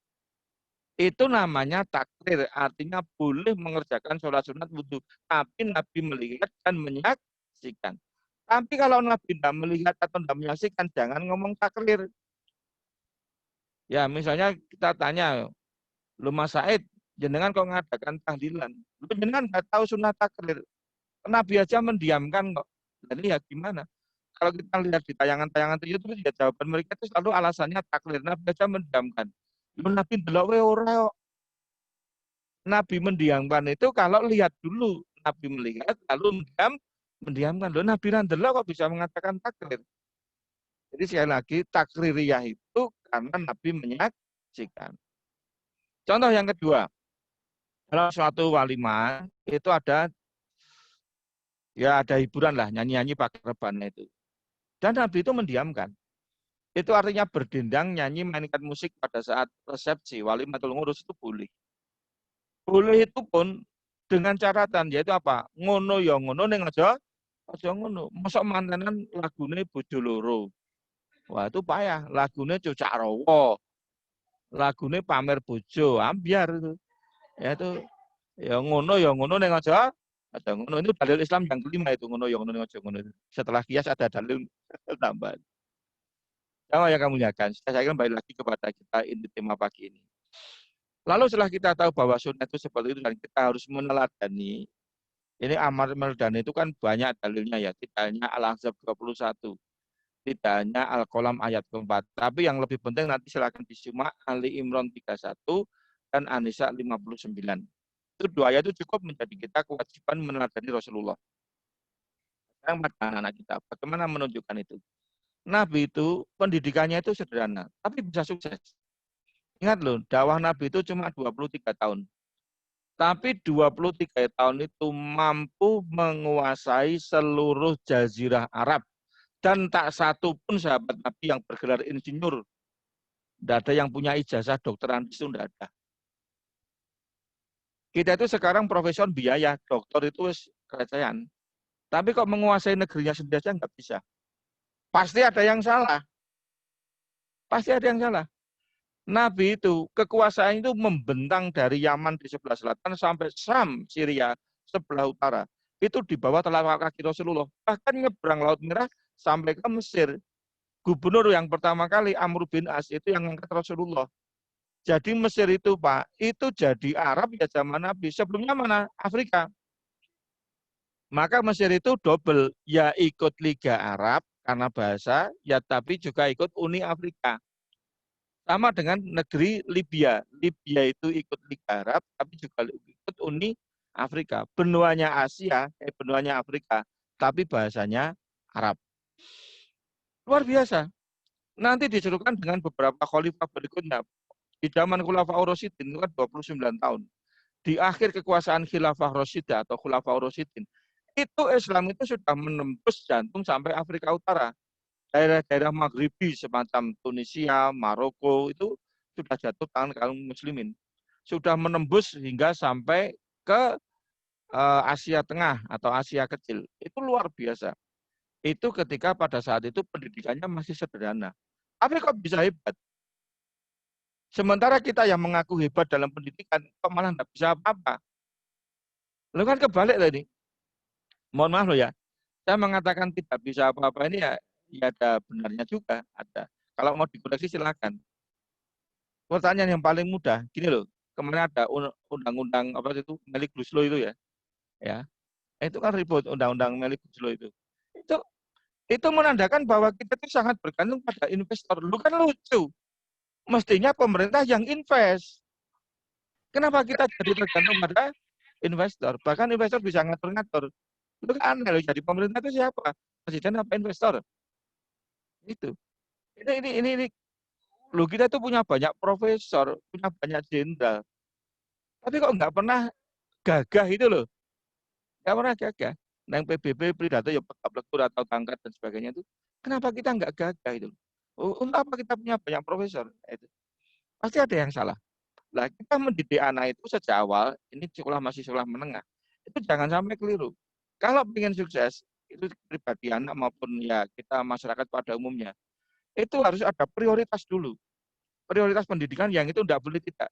Itu namanya takrir, artinya boleh mengerjakan sholat sunat wudhu. Tapi Nabi melihat dan menyaksikan. Tapi kalau Nabi tidak melihat atau tidak menyaksikan, jangan ngomong takrir. Ya misalnya kita tanya, lu Mas Said, jenengan kok ngadakan tahlilan? Lu jenengan nggak tahu sunat takrir. Nabi aja mendiamkan kok. Jadi ya gimana? Kalau kita lihat di tayangan-tayangan itu ya jawaban mereka itu selalu alasannya takrir. Nabi aja mendiamkan. Lu Nabi ndelok we ora kok. Nabi mendiamkan itu kalau lihat dulu. Nabi melihat lalu mendiamkan. Lu Nabi ndelok kok bisa mengatakan takrir. Jadi sekali lagi takririyah itu karena Nabi menyaksikan. Contoh yang kedua, dalam suatu walimah itu ada hiburan lah, nyanyi-nyanyi pakai rebana itu. Dan Nabi itu mendiamkan. Itu artinya berdendang, nyanyi, mainkan musik pada saat resepsi, walimatul ngurus itu boleh. Boleh itu pun dengan catatan, yaitu apa? Ngono ya ngono, ning aja ngono. Mosok mantenan lagune bojo loro. Wah itu payah, lagune Cucak Rawa. Lagune pamer bojo, ambiar itu. Ya itu Ya ngono ning aja. Ada ngono itu dalil Islam yang kelima itu ngono ning aja ngono itu. Setelah kias ada dalil tambahan. Sama yang kamu lihatkan. Saya kembali lagi kepada kita inti tema pagi ini. Lalu setelah kita tahu bahwa sunnah itu seperti itu dan kita harus meneladani. Ini amar mardani itu kan banyak dalilnya ya. Tidak hanya Al-Ahzab 21. Tidak hanya Al-Qalam ayat keempat. Tapi yang lebih penting nanti silakan disimak Ali Imran 31 dan An-Nisa 59. Itu dua ayat itu cukup menjadi kita kewajiban meneladani Rasulullah. Sekarang pada anak-anak kita, bagaimana menunjukkan itu? Nabi itu pendidikannya itu sederhana, tapi bisa sukses. Ingat loh, dakwah Nabi itu cuma 23 tahun. Tapi 23 tahun itu mampu menguasai seluruh jazirah Arab. Dan tak satu pun sahabat Nabi yang bergelar insinyur. Tidak ada yang punya ijazah dokteran itu, tidak ada. Kita itu sekarang profesor biaya, dokter itu kerajaan. Tapi kok menguasai negerinya sendiri saja nggak bisa. Pasti ada yang salah. Pasti ada yang salah. Nabi itu, kekuasaan itu membentang dari Yaman di sebelah selatan sampai Syam, Syria, sebelah utara. Itu di bawah telapak kaki Rasulullah. Bahkan nyebrang Laut Merah sampai ke Mesir. Gubernur yang pertama kali, Amr bin As, itu yang ngangkat Rasulullah. Jadi Mesir itu, Pak, itu jadi Arab ya zaman Nabi. Sebelumnya mana? Afrika. Maka Mesir itu double, ya ikut Liga Arab karena bahasa, ya tapi juga ikut Uni Afrika. Sama dengan negeri Libya. Libya itu ikut Liga Arab, tapi juga ikut Uni Afrika. Benuanya Asia, benuanya Afrika, tapi bahasanya Arab. Luar biasa. Nanti diserukan dengan beberapa khalifah berikutnya. Di zaman Khulafaur Rasyidin itu kan 29 tahun. Di akhir kekuasaan Khilafah Rasyidah atau Khulafaur Rasyidin, itu Islam itu sudah menembus jantung sampai Afrika Utara. Daerah-daerah Maghribi semacam Tunisia, Maroko itu sudah jatuh tangan kaum muslimin. Sudah menembus hingga sampai ke Asia Tengah atau Asia Kecil. Itu luar biasa. Itu ketika pada saat itu pendidikannya masih sederhana. Tapi kok bisa hebat? Sementara kita yang mengaku hebat dalam pendidikan, kok malah tidak bisa apa-apa. Lalu kan kebalik tadi. Mohon maaf loh ya. Saya mengatakan tidak bisa apa-apa ini ya ada benarnya juga, ada. Kalau mau dikoreksi silakan. Pertanyaan yang paling mudah, gini loh. Kemarin ada undang-undang apa itu Omnibus Law itu ya. Ya. Itu kan ribut undang-undang Omnibus Law itu. Itu menandakan bahwa kita itu sangat bergantung pada investor. Lu kan lucu. Mestinya pemerintah yang invest. Kenapa kita jadi tergantung pada investor? Bahkan investor bisa ngatur-ngatur. Itu kan aneh loh, jadi pemerintah itu siapa? Presiden apa investor? Itu. Ini loh, kita itu punya banyak profesor, punya banyak jenderal. Tapi kok nggak pernah gagah itu loh. Nggak pernah gagah. Nah, yang PBB, Pridato, ya lektur atau tangkat dan sebagainya itu. Kenapa kita nggak gagah itu? Untuk apa kita punya banyak profesor? Itu. Pasti ada yang salah. Nah, kita mendidik anak itu sejak awal, ini masih sekolah menengah, itu jangan sampai keliru. Kalau ingin sukses, itu pribadi anak maupun ya kita masyarakat pada umumnya, itu harus ada prioritas dulu. Prioritas pendidikan yang itu tidak boleh tidak.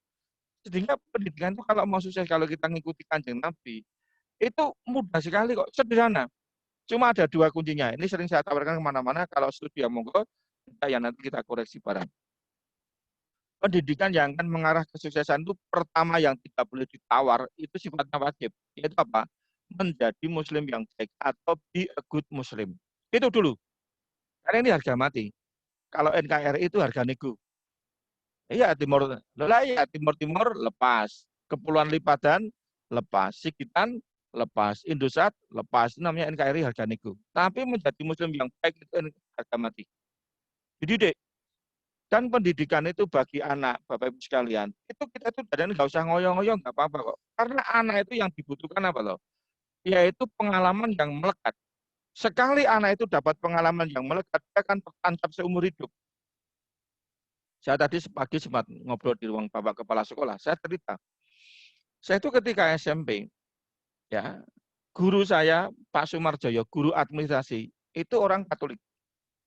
Sehingga pendidikan itu kalau mau sukses, kalau kita ngikuti Kanjeng Nabi, itu mudah sekali kok, sederhana. Cuma ada dua kuncinya. Ini sering saya tawarkan kemana-mana, kalau studi ya monggo, ya nanti kita koreksi bareng. Pendidikan yang akan mengarah kesuksesan itu pertama yang tidak boleh ditawar, itu sifatnya wajib. Yaitu apa? Menjadi muslim yang baik atau be a good muslim. Itu dulu. Karena ini harga mati. Kalau NKRI itu harga nego. Iya, Timur lepas. Kepulauan Lipadan lepas. Sikitan lepas. Indosat lepas. Itu namanya NKRI harga nego. Tapi menjadi muslim yang baik itu harga mati. Dididik. Dan pendidikan itu bagi anak, Bapak Ibu sekalian, itu kita itu dan nggak usah ngoyong-ngoyong, nggak apa-apa kok. Karena anak itu yang dibutuhkan apa loh? Yaitu pengalaman yang melekat. Sekali anak itu dapat pengalaman yang melekat, dia akan tertancap seumur hidup. Saya tadi pagi sempat ngobrol di ruang Bapak Kepala Sekolah, saya cerita. Saya itu ketika SMP, ya, guru saya, Pak Sumarjoyo, guru administrasi, itu orang Katolik,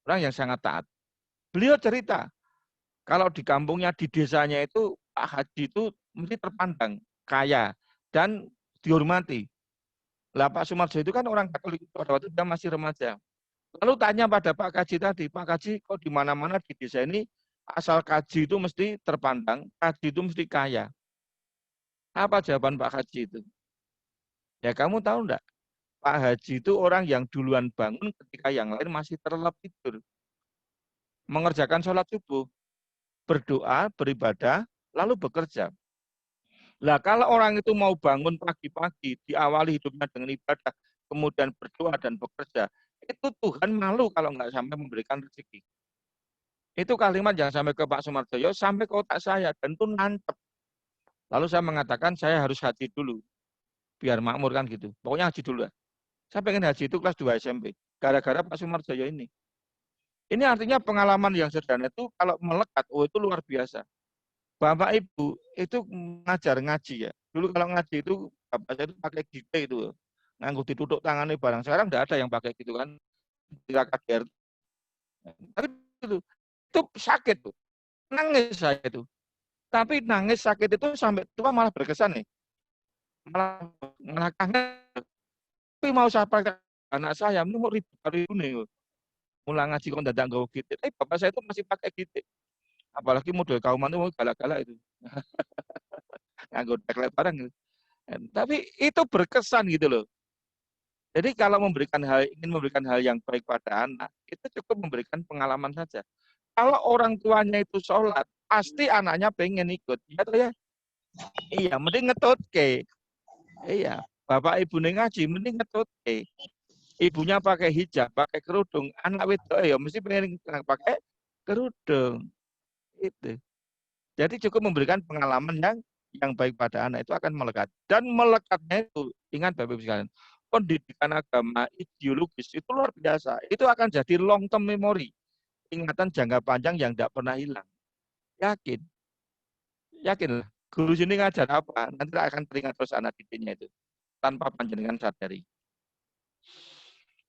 orang yang sangat taat. Beliau cerita, kalau di kampungnya, di desanya itu, Pak Haji itu mesti terpandang kaya. dan dihormati. Lah Pak Sumarjo itu kan orang Katolik pada waktu dia masih remaja. Lalu tanya pada Pak Kaji tadi, Pak Kaji kok di mana-mana di desa ini asal kaji itu mesti terpandang, kaji itu mesti kaya. Apa jawaban Pak Haji itu? Ya kamu tahu enggak? Pak Haji itu orang yang duluan bangun ketika yang lain masih terlelap tidur. Mengerjakan sholat subuh, berdoa, beribadah, lalu bekerja. Lah kalau orang itu mau bangun pagi-pagi, diawali hidupnya dengan ibadah, kemudian berdoa dan bekerja, itu Tuhan malu kalau nggak sampai memberikan rezeki. Itu kalimat yang sampai ke Pak Sumarjoyo, sampai ke otak saya, dan itu nancep. Lalu saya mengatakan saya harus haji dulu, biar makmur kan gitu. Pokoknya haji dulu. Saya pengen haji itu kelas 2 SMP, gara-gara Pak Sumarjoyo ini. Ini artinya pengalaman yang sederhana itu kalau melekat, oh itu luar biasa. Bapak Ibu itu ngajar ngaji ya. Dulu kalau ngaji itu bapak saya itu pakai gite itu, nganggo ditutuk tangannya barang. Sekarang enggak ada yang pakai gitu kan. Tidak. Tapi itu sakit tuh. Nangis saya itu. Tapi nangis sakit itu sampai tua malah berkesan nih. Malah kangen. Tapi mau saya pakai anak saya, ini mau ribu nih. Mulai ngaji kok dadak nggawa gite. Tapi bapak saya itu masih pakai gite. Apalagi model kauman itu galak-galak itu. Nganggo teklek barang gitu. Tapi itu berkesan gitu loh. Jadi kalau ingin memberikan hal yang baik pada anak, itu cukup memberikan pengalaman saja. Kalau orang tuanya itu sholat, pasti anaknya pengen ikut. Ya toh ya? Iya, mending ngetutke. Iya, bapak ibu ngaji, mending ngetutke. Ibunya pakai hijab, pakai kerudung, anak wedok ya mesti pengen pakai kerudung. Itu. Jadi cukup memberikan pengalaman yang baik pada anak itu akan melekat. Dan melekatnya itu, ingat Bapak Ibu sekalian, pendidikan agama ideologis itu luar biasa. Itu akan jadi long term memory. Ingatan jangka panjang yang tidak pernah hilang. Yakin. Yakin. Guru sini ngajar apa, nanti akan teringat terus anak didiknya itu. Tanpa panjenengan sadari.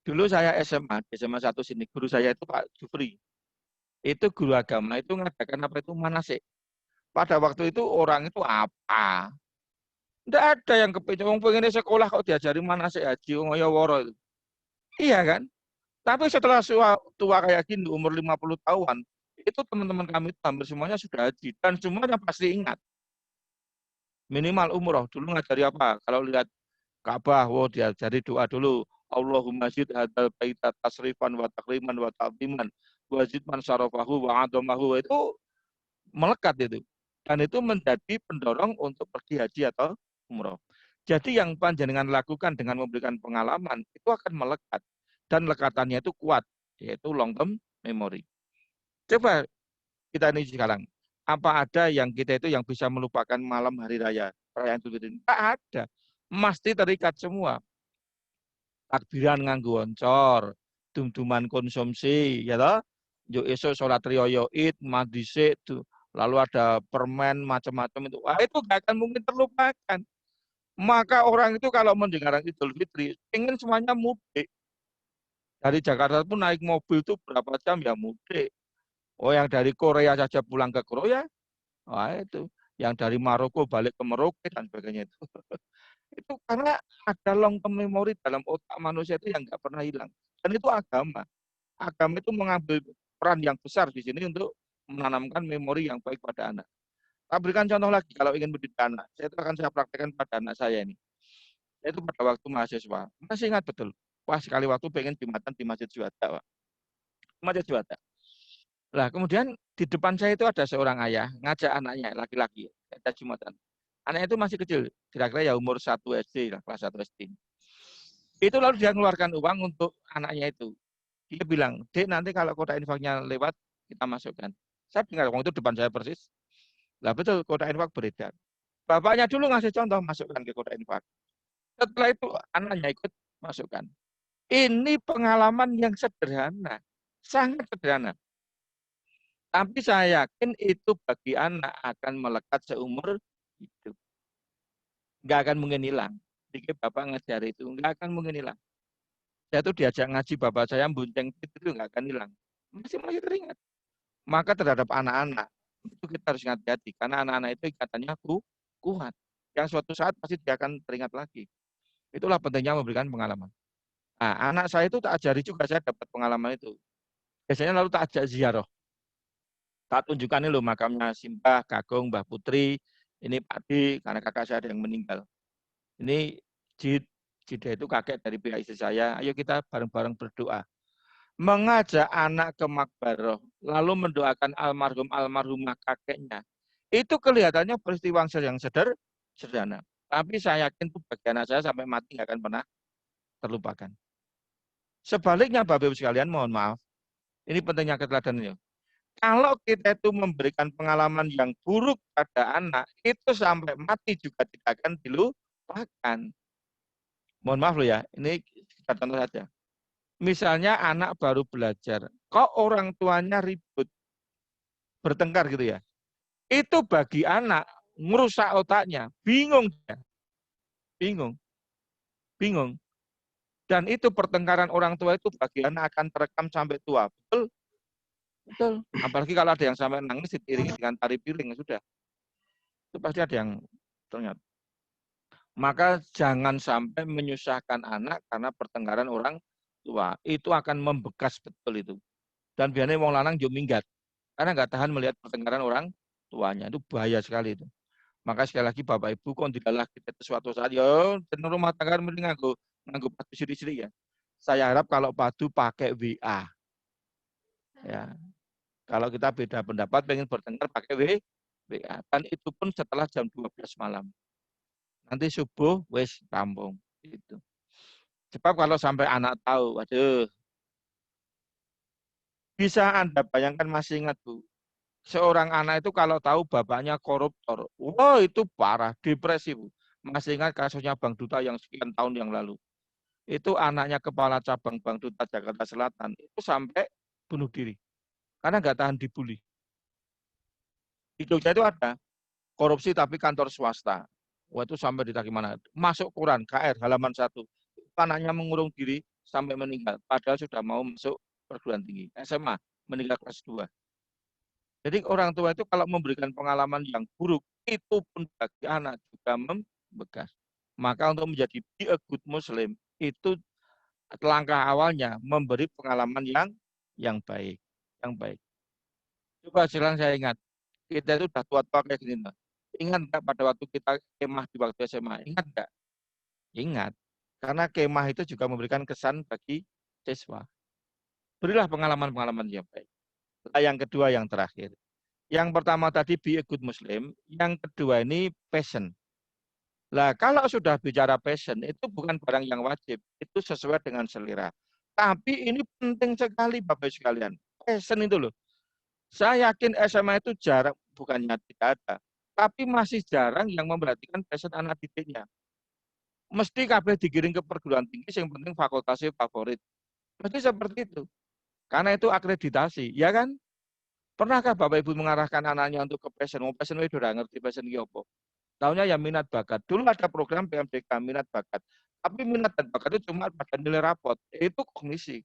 Dulu saya SMA 1 sini, guru saya itu Pak Jufri. Itu guru agama, itu mengadakan apa itu manasik. Pada waktu itu orang itu apa? Tidak ada yang pengen sekolah kok diajari manasik haji, ngoyo-woro itu. Iya kan? Tapi setelah tua kayak gini, umur 50 tahun, itu teman-teman kami itu hampir semuanya sudah haji. Dan semuanya pasti ingat. Minimal umroh. Dulu ngajari apa? Kalau lihat Ka'bah, diajari doa dulu. Allahumma zid hadzal baita tasrifan wa takriman wa ta'ziman wa zid man syarafahu wa adamahu. Itu melekat itu. Dan itu menjadi pendorong untuk pergi haji atau umroh. Jadi yang panjenengan lakukan dengan memberikan pengalaman, itu akan melekat. Dan lekatannya itu kuat, yaitu long term memory. Coba kita ini sekarang, apa ada yang kita itu yang bisa melupakan malam hari raya, perayaan Idul Fitri? Tidak ada. Mesti terikat semua. Takbiran nganggo oncor, dum-duman konsumsi, ya toh. Yo esok sholat riyo id, mandi tuh. Lalu ada permen macam-macam itu. Wah, itu nggak akan mungkin terlupakan. Maka orang itu kalau mendengar Idul Fitri, ingin semuanya mudik. Dari Jakarta pun naik mobil itu berapa jam ya mudik. Oh, yang dari Korea saja pulang ke Korea, wah itu. Yang dari Maroko balik ke Merauke dan sebagainya itu. Itu karena ada long term memory dalam otak manusia itu yang nggak pernah hilang. Dan itu agama. Agama itu mengambil peran yang besar di sini untuk menanamkan memori yang baik pada anak. Saya berikan contoh lagi kalau ingin mendidik anak. Saya itu akan saya praktekkan pada anak saya ini. Itu pada waktu mahasiswa. Masih ingat betul. Wah, sekali waktu pengen Jumatan di Masjid Juwada. Masjid Juwada. Nah, kemudian di depan saya itu ada seorang ayah ngajak anaknya laki-laki ada Jumatan. Anaknya itu masih kecil, kira-kira ya umur 1 SD, kelas 1 SD. Itu lalu dia mengeluarkan uang untuk anaknya itu. Dia bilang, Dek nanti kalau kota infaknya lewat, kita masukkan. Saya dengar, uang itu depan saya persis. Lah betul, kota infak beredar. Bapaknya dulu ngasih contoh, masukkan ke kota infak. Setelah itu anaknya ikut masukkan. Ini pengalaman yang sederhana, sangat sederhana. Tapi saya yakin itu bagi anak akan melekat seumur hidup. Nggak akan mungkin hilang. Jika Bapak ngajar itu, nggak akan mungkin hilang. Saya tuh diajak ngaji Bapak saya, bonceng itu nggak akan hilang. Masih teringat. Maka terhadap anak-anak, itu kita harus hati-hati. Karena anak-anak itu ikatannya kuat. yang suatu saat pasti dia akan teringat lagi. Itulah pentingnya memberikan pengalaman. Nah, anak saya itu tak ajari juga, saya dapat pengalaman itu. Biasanya lalu tak ajak ziarah. Tak tunjukkan ini loh makamnya Simbah, Kakung, Mbah Putri, ini Pak D, karena kakak saya ada yang meninggal. Ini Jida itu kakek dari pihak istri saya, ayo kita bareng-bareng berdoa. Mengajak anak ke makbaroh, lalu mendoakan almarhumah kakeknya. Itu kelihatannya peristiwa yang sederhana. Tapi saya yakin itu bagi anak saya sampai mati nggak akan pernah terlupakan. Sebaliknya Bapak Ibu sekalian, mohon maaf, ini pentingnya keteladanannya. Kalau kita itu memberikan pengalaman yang buruk pada anak, itu sampai mati juga tidak akan dilupakan. Mohon maaf loh ya, ini kita contoh saja. Misalnya anak baru belajar, kok orang tuanya ribut, bertengkar gitu ya. Itu bagi anak merusak otaknya, bingung dia. Bingung. Dan itu pertengkaran orang tua itu bagi anak akan terekam sampai tua. Betul? Betul. Apalagi kalau ada yang sampai nangis diiringi dengan tari piring, sudah. Itu pasti ada yang ternyata. Maka jangan sampai menyusahkan anak karena pertengkaran orang tua. Itu akan membekas betul itu. Dan biasanya wong lanang juga minggat. Karena nggak tahan melihat pertengkaran orang tuanya. Itu bahaya sekali itu. Maka sekali lagi Bapak Ibu, kalau tidaklah kita suatu saat, ya jeneng rumah tangga mending nganggo padu siri-siri ya. Saya harap kalau padu pakai WA. Ya. Kalau kita beda pendapat, pengen bertengkar pakai WA. Dan itu pun setelah jam 12 malam. Nanti subuh, wes rampung. Gitu. Sebab kalau sampai anak tahu, waduh. Bisa Anda bayangkan, masih ingat Bu, seorang anak itu kalau tahu bapaknya koruptor, wah itu parah, depresi Bu. Masih ingat kasusnya Bang Duta yang sekian tahun yang lalu. Itu anaknya kepala cabang Bang Duta Jakarta Selatan, itu sampai bunuh diri. Karena nggak tahan dibully. Di Jogja itu ada korupsi tapi kantor swasta. Wah itu sampai di mana? Masuk koran, KR, halaman 1. Anaknya mengurung diri sampai meninggal. Padahal sudah mau masuk perguruan tinggi. SMA, meninggal kelas 2. Jadi orang tua itu kalau memberikan pengalaman yang buruk, itu pun bagi anak juga membekas. Maka untuk menjadi be a good Muslim, itu langkah awalnya memberi pengalaman yang baik. Coba silang saya ingat, kita itu sudah tua-tua kayak gini. Ingat nggak pada waktu kita kemah di waktu SMA? Ingat nggak? Ingat. Karena kemah itu juga memberikan kesan bagi siswa. Berilah pengalaman-pengalaman yang baik. Yang kedua, yang terakhir. Yang pertama tadi be a good Muslim. Yang kedua ini passion. Lah kalau sudah bicara passion, itu bukan barang yang wajib. Itu sesuai dengan selera. Tapi ini penting sekali Bapak sekalian. Passion itu loh. Saya yakin SMA itu jarang, bukannya tidak ada, tapi masih jarang yang memperhatikan passion anak didiknya. Mesti kabeh digiring ke perguruan tinggi, yang penting fakultasnya favorit. Mesti seperti itu. Karena itu akreditasi, ya kan? Pernahkah Bapak Ibu mengarahkan anaknya untuk ke passion? Mau passion itu udah ngerti passion iki apa? Taunya ya minat bakat. Dulu ada program PMDK minat bakat. Tapi minat dan bakat itu cuma pada nilai rapot. Itu kognisi.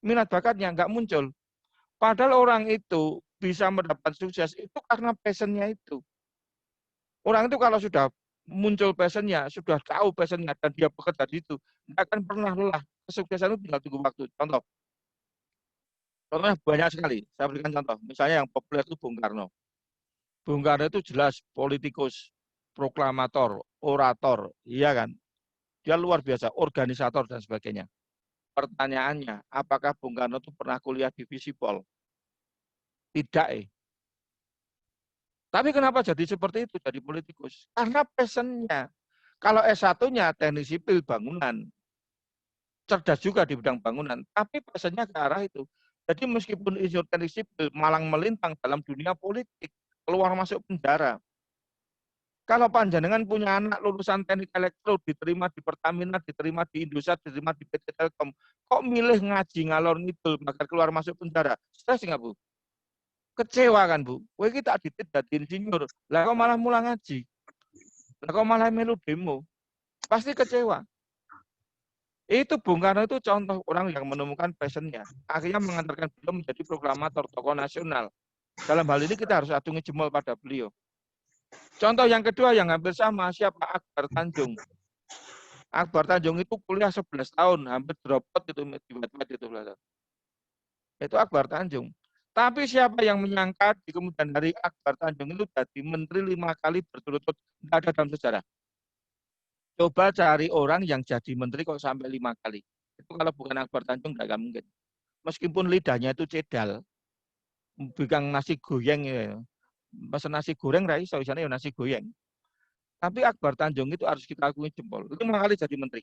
Minat bakatnya nggak muncul. Padahal orang itu bisa mendapat sukses itu karena passionnya itu. Orang itu kalau sudah muncul passionnya, sudah tahu passionnya dan dia bekerja di situ, nggak akan pernah lelah. Kesuksesan itu tinggal tunggu waktu. Contohnya banyak sekali. Saya berikan contoh. Misalnya yang populer itu Bung Karno. Bung Karno itu jelas politikus, proklamator, orator, iya kan? Dia luar biasa, organisator dan sebagainya. Pertanyaannya, apakah Bung Karno itu pernah kuliah di Visipol? Tidak. Tapi kenapa jadi seperti itu, jadi politikus? Karena passionnya. Kalau S1-nya teknik sipil bangunan, cerdas juga di bidang bangunan, tapi passionnya ke arah itu. Jadi meskipun insinyur teknik sipil malang melintang dalam dunia politik, keluar masuk penjara. Kalau panjenengan punya anak lulusan teknik elektro, diterima di Pertamina, diterima di Indosat, diterima di PT Telkom, kok milih ngaji ngalor ngidul, maka keluar masuk penjara? Stres nggak Bu? Kecewa kan Bu? Kowe iki tak ditit dadi insinyur, lah kok malah mulang ngaji? Lah kok malah melu demo? Pasti kecewa. Itu Bung Karno itu contoh orang yang menemukan passionnya. Akhirnya mengantarkan beliau menjadi proklamator tokoh nasional. Dalam hal ini kita harus acungi jempol pada beliau. Contoh yang kedua yang hampir sama, siapa? Akbar Tanjung. Akbar Tanjung itu kuliah 11 tahun, hampir drop out itu itu. Itu Akbar Tanjung. Tapi siapa yang menyangka di kemudian hari Akbar Tanjung itu jadi menteri 5 kali berturut-turut? Tidak ada dalam sejarah. Coba cari orang yang jadi menteri kok sampai 5 kali. Itu kalau bukan Akbar Tanjung tidak mungkin. Meskipun lidahnya itu cedal, bilang nasi goyang ya. Pesan nasi goreng rai, soalnya nasi goyang. Tapi Akbar Tanjung itu harus kita akui jempol. Itu 5 kali jadi menteri.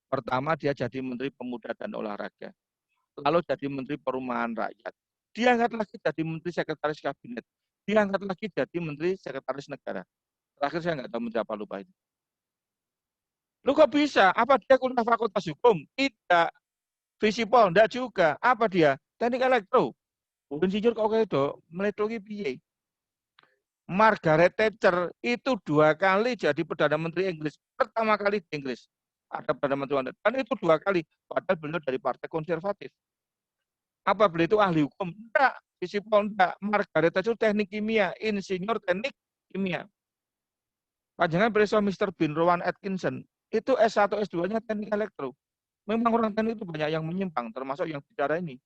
Pertama dia jadi menteri pemuda dan olahraga. Lalu jadi menteri perumahan rakyat. Diangkat lagi jadi menteri sekretaris kabinet. Diangkat lagi jadi menteri sekretaris negara. Terakhir saya nggak tahu menteri apa, lupa itu. Lu kok bisa? Apa dia kuliah fakultas hukum? Tidak. Visipol? Enggak juga. Apa dia? Teknik elektro. Insinyur kok kayak itu? Meletuki piye? Margaret Thatcher itu 2 kali jadi Perdana Menteri Inggris. Pertama kali di Inggris. Ada Perdana Menteri wanita. Dan itu 2 kali. Padahal beliau dari Partai Konservatif. Apa beliau itu ahli hukum? Enggak. Visipol enggak. Margaret Thatcher teknik kimia. Insinyur teknik kimia. Panjangan beliau Mr. Bin Rowan Atkinson. Itu S1, S2-nya teknik elektro. Memang orang teknik itu banyak yang menyimpang. Termasuk yang bicara ini.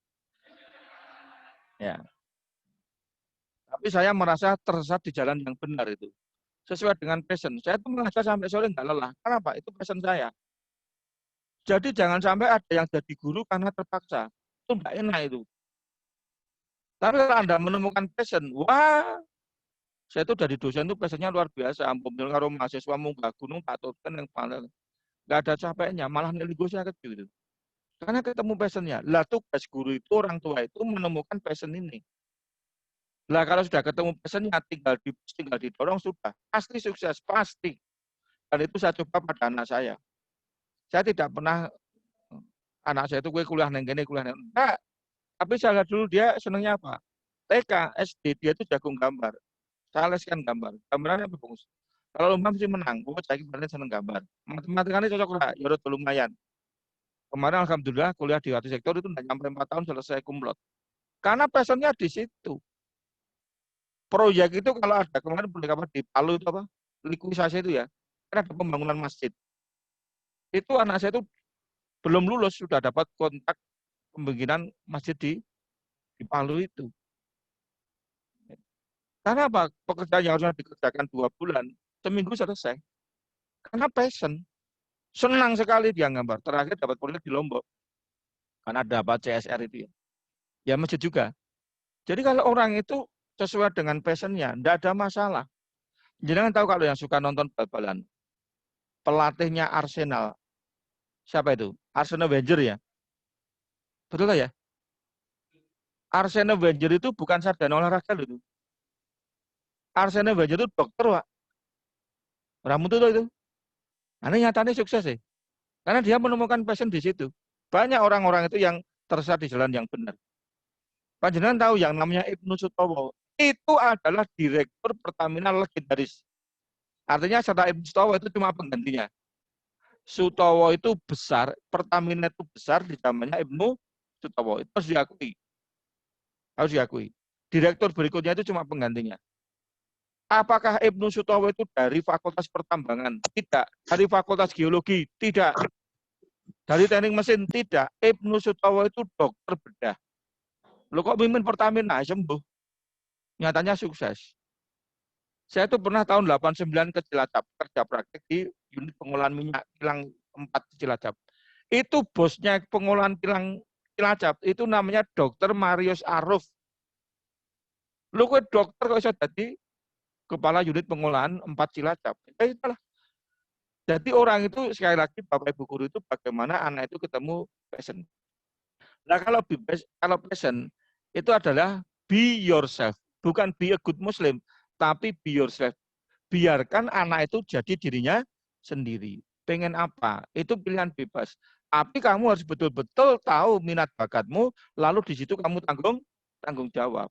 Ya. Tapi saya merasa tersesat di jalan yang benar itu. Sesuai dengan passion. Saya itu mengajar sampai sore nggak lelah. Kenapa? Itu passion saya. Jadi jangan sampai ada yang jadi guru karena terpaksa. Itu nggak enak itu. Tapi kalau Anda menemukan passion, wah, saya itu dari dosen itu passionnya luar biasa. Ampun, kalau mahasiswa munggah gunung, Pak Toten yang paling nggak ada capeknya, malah nilai gue saya kecil itu. Karena ketemu passionnya. Lah tugas guru itu, orang tua itu menemukan passion ini. Lah kalau sudah ketemu passionnya, tinggal didorong sudah. Pasti sukses, pasti. Dan itu saya coba pada anak saya. Saya tidak pernah, anak saya itu gue kuliah neng-gini, kuliah neng. Enggak. Tapi saya lihat dulu dia senangnya apa. TK, SD, dia itu jagung gambar. Saya leskan gambar. Gambarannya bagus. Kalau lomba mesti menang. Gue saya kemarin senang gambar. Matematikanya cocok lah, ya udah lumayan. Kemarin alhamdulillah kuliah di arti sektor itu tidak sampai 4 tahun selesai kumlot. Karena passionnya di situ. Proyek itu kalau ada kemarin di Palu itu apa? Likuisasi itu ya. Kan ada pembangunan masjid. Itu anak saya itu belum lulus sudah dapat kontak pembangunan masjid di Palu itu. Karena apa? Pekerjaan yang harusnya dikerjakan 2 bulan, seminggu selesai. Karena passion. Senang sekali dia gambar. Terakhir dapat proyek di Lombok. Karena dapat CSR itu ya. Ya masjid juga. Jadi kalau orang itu sesuai dengan passionnya, tidak ada masalah. Jangan tahu kalau yang suka nonton bal-balan. Pelatihnya Arsenal. Siapa itu? Arsene Wenger ya? Betul ya? Arsene Wenger itu bukan sarjana olahraga loh itu. Arsene Wenger itu dokter, Pak. Ramu itu. Nah, nyatanya sukses sih. Karena dia menemukan passion di situ. Banyak orang-orang itu yang tersesat di jalan yang benar. Panjenengan tahu yang namanya Ibnu Sutowo. Itu adalah direktur Pertamina legendaris. Artinya setelah Ibnu Sutowo itu cuma penggantinya. Sutowo itu besar, Pertamina itu besar di zamannya Ibnu Sutowo. Itu harus diakui. Harus diakui. Direktur berikutnya itu cuma penggantinya. Apakah Ibnu Sutowo itu dari Fakultas Pertambangan? Tidak. Dari Fakultas Geologi? Tidak. Dari Teknik Mesin? Tidak. Ibnu Sutowo itu dokter bedah. Lo kok mimpin Pertamina? Sembuh. Nyatanya sukses. Saya itu pernah tahun 89 ke Cilacap, kerja praktik di unit pengolahan minyak kilang 4 Cilacap. Itu bosnya pengolahan kilang Cilacap, itu namanya Dr. Marius Aruf. Lu kok dokter kok bisa jadi kepala unit pengolahan 4 Cilacap. Ya itulah. Jadi orang itu sekali lagi Bapak Ibu guru itu bagaimana anak itu ketemu passion. Nah kalau passion itu adalah be yourself, bukan be a good Muslim, tapi be yourself. Biarkan anak itu jadi dirinya sendiri. Pengen apa? Itu pilihan bebas. Tapi kamu harus betul-betul tahu minat bakatmu, lalu di situ kamu tanggung jawab.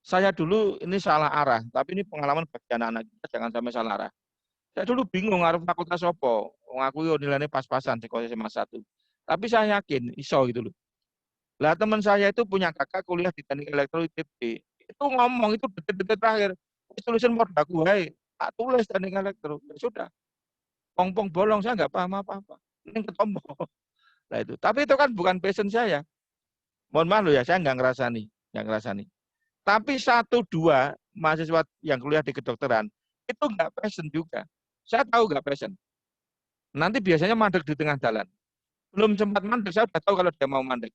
Saya dulu ini salah arah, tapi ini pengalaman bagi anak-anak kita, jangan sampai salah arah. Saya dulu bingung harus fakultas apa. Ngaku nilainya pas-pasan di SMA 1. Tapi saya yakin iso gitu loh. Lah teman saya itu punya kakak kuliah di Teknik Elektro ITB. Itu ngomong itu detik-detik terakhir, tulisin modalku wae, tak tulis dan elektro. Ya sudah. Pong-pong bolong saya nggak paham apa-apa. Ini ketombo. Nah itu. Tapi itu kan bukan passion saya. Mohon maaf loh ya, saya nggak ngerasani. Tapi 1-2 mahasiswa yang kuliah di kedokteran itu nggak passion juga. Saya tahu nggak passion. Nanti biasanya mandek di tengah jalan. Belum sempat mandek, saya sudah tahu kalau dia mau mandek.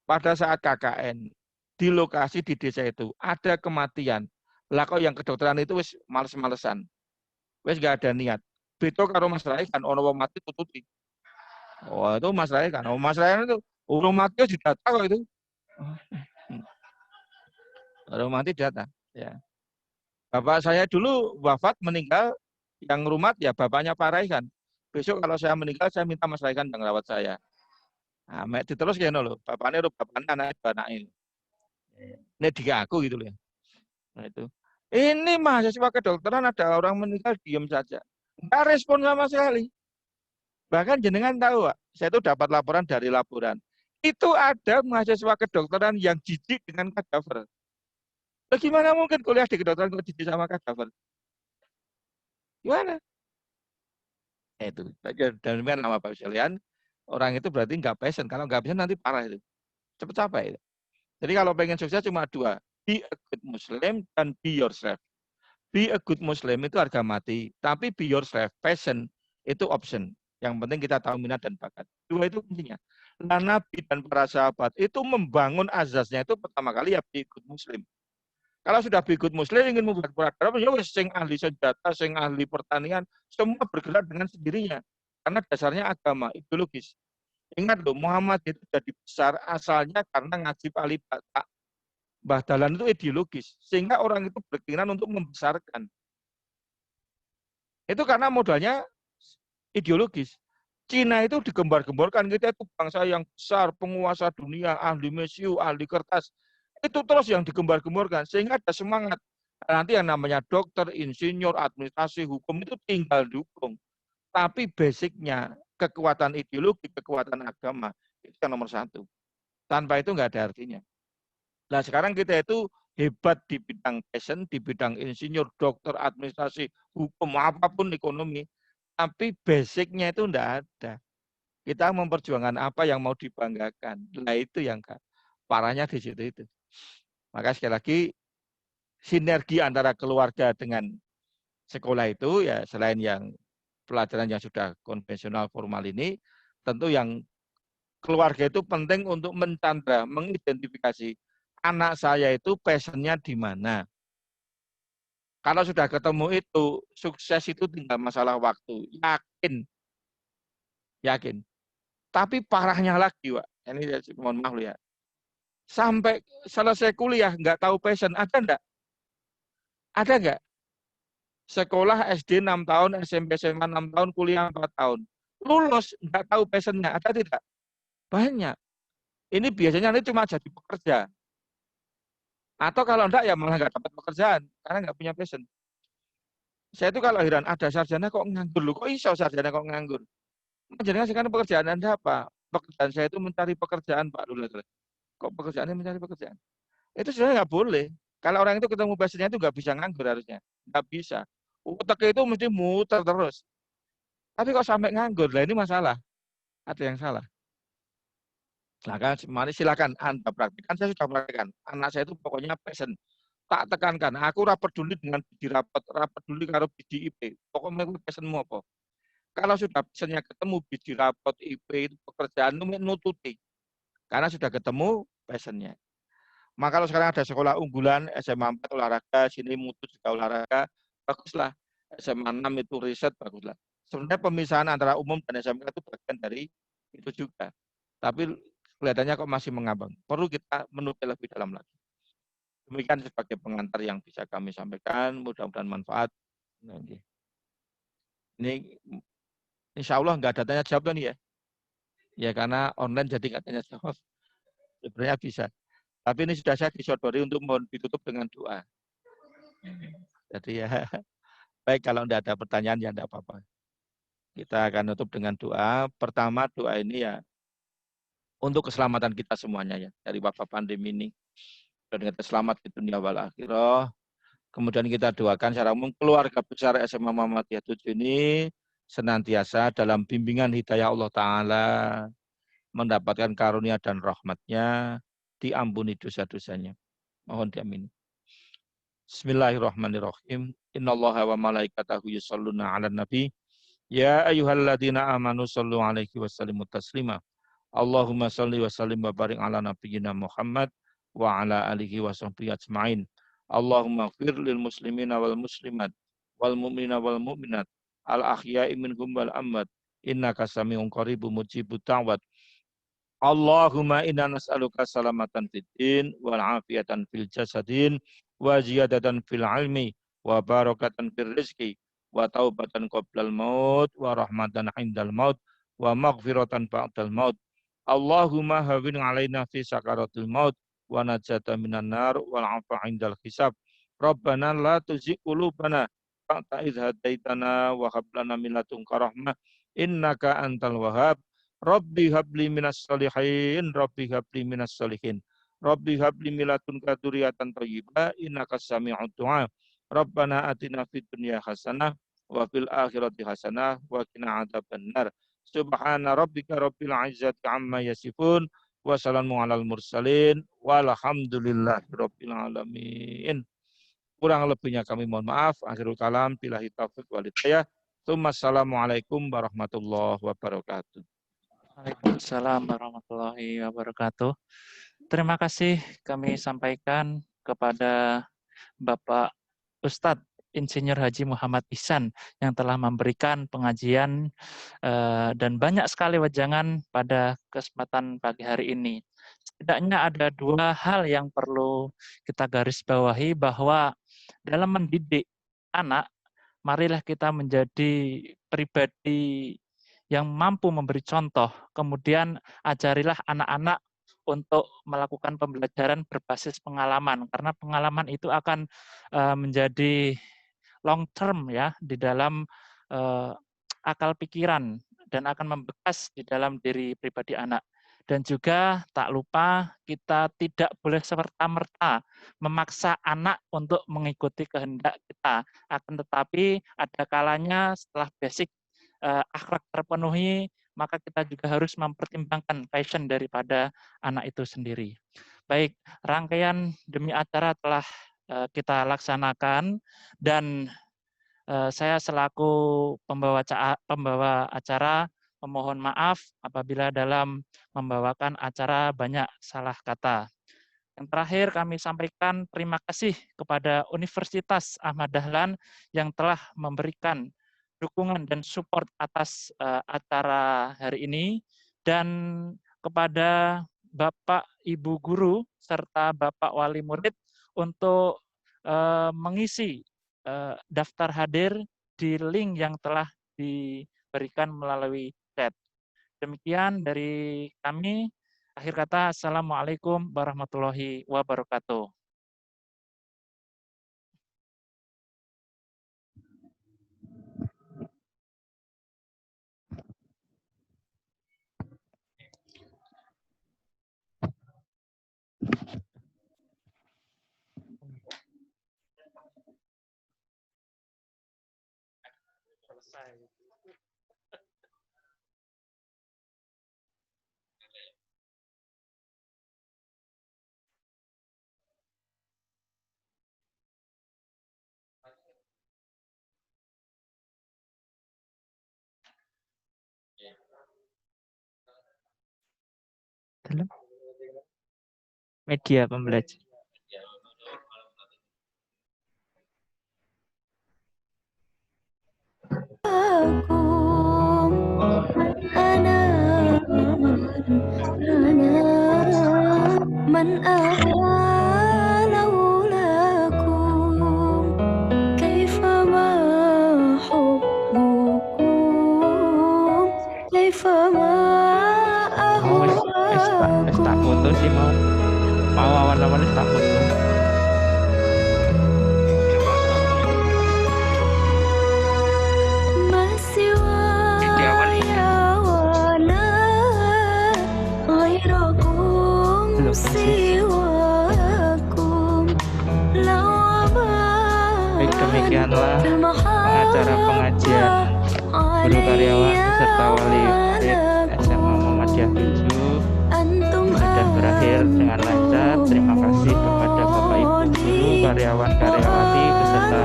Pada saat KKN, di lokasi di desa itu, ada kematian. Lah kok yang kedokteran itu wis males-malesan. Wis nggak ada niat. Beto karo Mas Rai kan, ono wong mati tututi. Oh itu Mas Rai kan. Oh Mas Rai itu, urung mati di data kok itu. Urung mati data. Ya. Bapak saya dulu wafat meninggal, yang rumat ya bapaknya Pak Raihan. Besok kalau saya meninggal, saya minta Mas Raihan yang rawat saya. Nah, terus kayak loh, bapaknya anaknya ini. Ini dia aku gitu loh. Nah itu. Ini mahasiswa kedokteran ada orang meninggal diam saja. Enggak respon sama sekali. Bahkan jenengan tahu, Pak, saya itu dapat laporan dari laporan. Itu ada mahasiswa kedokteran yang jijik dengan kadaver. Bagaimana mungkin kuliah di kedokteran kok jijik sama kadaver? Gimana? Itu. Dan nama Pak sekalian, orang itu berarti nggak passion. Kalau nggak passion nanti parah itu. Cepat capek. Itu. Jadi kalau pengen sukses cuma 2. Be a good Muslim dan be yourself. Be a good Muslim itu harga mati. Tapi be yourself, passion, itu option. Yang penting kita tahu minat dan bakat. 2 itu kuncinya. Nah, Nabi dan para sahabat itu membangun azasnya itu pertama kali ya be a good Muslim. Kalau sudah be good Muslim ingin membuat peradaban, ya wis sing ahli senjata, sing ahli pertanian, semua bergerak dengan sendirinya. Karena dasarnya agama, ideologis. Ingat loh, Muhammad itu jadi besar asalnya karena ngaji Pali Batak. Mbah Dahlan itu ideologis. Sehingga orang itu berkeinginan untuk membesarkan. Itu karena modalnya ideologis. Cina itu digembar-gemborkan, kita itu bangsa yang besar, penguasa dunia, ahli mesiu, ahli kertas. Itu terus yang digembar-gemborkan. Sehingga ada semangat. Nanti yang namanya dokter, insinyur, administrasi, hukum itu tinggal dukung. Tapi basicnya kekuatan ideologi, kekuatan agama, itu yang nomor 1. Tanpa itu nggak ada artinya. Nah sekarang kita itu hebat di bidang passion, di bidang insinyur, dokter, administrasi, hukum, apapun ekonomi. Tapi basicnya itu enggak ada. Kita memperjuangkan apa yang mau dibanggakan. Nah itu yang parahnya di situ itu. Maka sekali lagi, sinergi antara keluarga dengan sekolah itu, ya selain yang pelajaran yang sudah konvensional formal ini, tentu yang keluarga itu penting untuk mencandra, mengidentifikasi anak saya itu passionnya di mana. Kalau sudah ketemu itu, sukses itu tinggal masalah waktu. Yakin. Tapi parahnya lagi, Pak. Ini mohon maaf ya. Sampai selesai kuliah nggak tahu passion, ada enggak? Ada enggak? Sekolah SD 6 tahun, SMP SMA 6 tahun, kuliah 4 tahun. Lulus nggak tahu passionnya, ada tidak? Banyak. Ini biasanya ini cuma jadi pekerja. Atau kalau enggak ya malah nggak dapat pekerjaan karena nggak punya passion. Saya itu kalau heran, ada sarjana kok nganggur loh, kok iso sarjana kok nganggur? Jangan sekarang pekerjaan Anda apa? Pekerjaan saya itu mencari pekerjaan, Pak. Kok pekerjaannya mencari pekerjaan? Itu sebenarnya nggak boleh. Kalau orang itu ketemu passionnya itu nggak bisa nganggur harusnya. Nggak bisa. Otak itu mesti muter terus. Tapi kok sampai nganggur? Lah ini masalah. Ada yang salah. Mari silakan Anda praktikkan. Saya sudah praktikkan. Anak saya itu pokoknya passion. Tak tekankan. Aku rapat peduli dengan biji rapat peduli karo biji IP. Pokoknya passionmu apa? Kalau sudah passionnya ketemu biji rapat IP itu pekerjaan itu nututi. Karena sudah ketemu passionnya. Maka kalau sekarang ada sekolah unggulan, SMA 4 olahraga, sini mutu juga olahraga, baguslah. SMA 6 itu riset, baguslah. Sebenarnya pemisahan antara umum dan SMK itu bagian dari itu juga. Tapi kelihatannya kok masih mengambang. Perlu kita menulis lebih dalam lagi. Demikian sebagai pengantar yang bisa kami sampaikan. Mudah-mudahan manfaat. Ini insya Allah nggak ada tanya jawab nih ya. Ya karena online jadi nggak tanya jawab. Sebenarnya bisa. Tapi ini sudah saya disodori untuk mohon ditutup dengan doa. Jadi ya, baik kalau tidak ada pertanyaan ya tidak apa-apa. Kita akan tutup dengan doa. Pertama doa ini ya untuk keselamatan kita semuanya ya dari wabah pandemi ini. Dan kita selamat di dunia wal akhirah. Kemudian kita doakan secara umum keluarga besar SMA Muhammadiyah 7 ini senantiasa dalam bimbingan hidayah Allah Ta'ala, mendapatkan karunia dan rahmatnya, diampuni dosa-dosanya. Mohon diamini. Bismillahirrahmanirrahim. Innallaha wa malaikatahu yusholluna 'alan nabi. Ya ayyuhalladzina amanu shallu 'alaihi wa sallimu taslima. Allahumma shalli wa sallim wa barik ala nabiyyina Muhammad wa ala alihi wa sahbihi ajma'in. Allahumma ighfir lil muslimina wal muslimat wal mu'minina wal mu'minat al ahya'i minhum wal amwat innaka sami'un qaribun mujibud da'wat. Allahumma inna nas'aluka salamatan fid din wal afiyatan fil jasadin wa ziyadatan fil ilmi wa barakatan fil rizqi wa taubatan qoblal maut wa rahmatan indal maut wa maghfiratan ba'dal maut. Allahumma hawwin 'alaina fi sakaratil maut wa najata minan nar wal 'afa indal hisab. Rabbana la tuzigh qulubana ba'da idh hadaitana wa hab lana min ladunka rahmah innaka antal wahhab. Rabbi habli minas sholihin, Rabbi habli minas sholihin, Rabbi habli min ladunka dzurriyyatan thayyibah innaka sami'ud du'a. Rabbana atina fid dunya hasanah wa fil akhirati hasanah wa qina adzabannar. Subhana rabbika rabbil izzati amma yasifun wa salamun alal mursalin walhamdulillahi rabbil alamin. Kurang lebihnya kami mohon maaf. Akhirul kalam billahi taufiq wal hidayah. Assalamualaikum warahmatullahi wabarakatuh. Waalaikumsalam warahmatullahi wabarakatuh. Terima kasih kami sampaikan kepada Bapak Ustadz Insinyur Haji Muhammad Ihsan yang telah memberikan pengajian dan banyak sekali wejangan pada kesempatan pagi hari ini. Setidaknya ada dua hal yang perlu kita garis bawahi, bahwa dalam mendidik anak, marilah kita menjadi pribadi yang mampu memberi contoh, kemudian ajarilah anak-anak untuk melakukan pembelajaran berbasis pengalaman, karena pengalaman itu akan menjadi long term ya di dalam akal pikiran dan akan membekas di dalam diri pribadi anak. Dan juga tak lupa kita tidak boleh serta-merta memaksa anak untuk mengikuti kehendak kita, akan tetapi ada kalanya setelah basic akhlak terpenuhi, maka kita juga harus mempertimbangkan passion daripada anak itu sendiri. Baik, rangkaian demi acara telah kita laksanakan, dan saya selaku pembawa acara memohon maaf apabila dalam membawakan acara banyak salah kata. Yang terakhir kami sampaikan terima kasih kepada Universitas Ahmad Dahlan yang telah memberikan dukungan dan support atas acara hari ini, dan kepada Bapak Ibu Guru serta Bapak Wali Murid untuk mengisi daftar hadir di link yang telah diberikan melalui chat. Demikian dari kami. Akhir kata, Assalamualaikum warahmatullahi wabarakatuh. Media pembelajaran. Tak foto sih, mau awan-awan tak foto. Belum sih. Demikianlah pengacara pengajian guru karyawan beserta wali murid SMA Muhammadiyah 7 sudah berakhir dengan lancar. Terima kasih kepada Bapak Ibu guru, karyawan karyawati beserta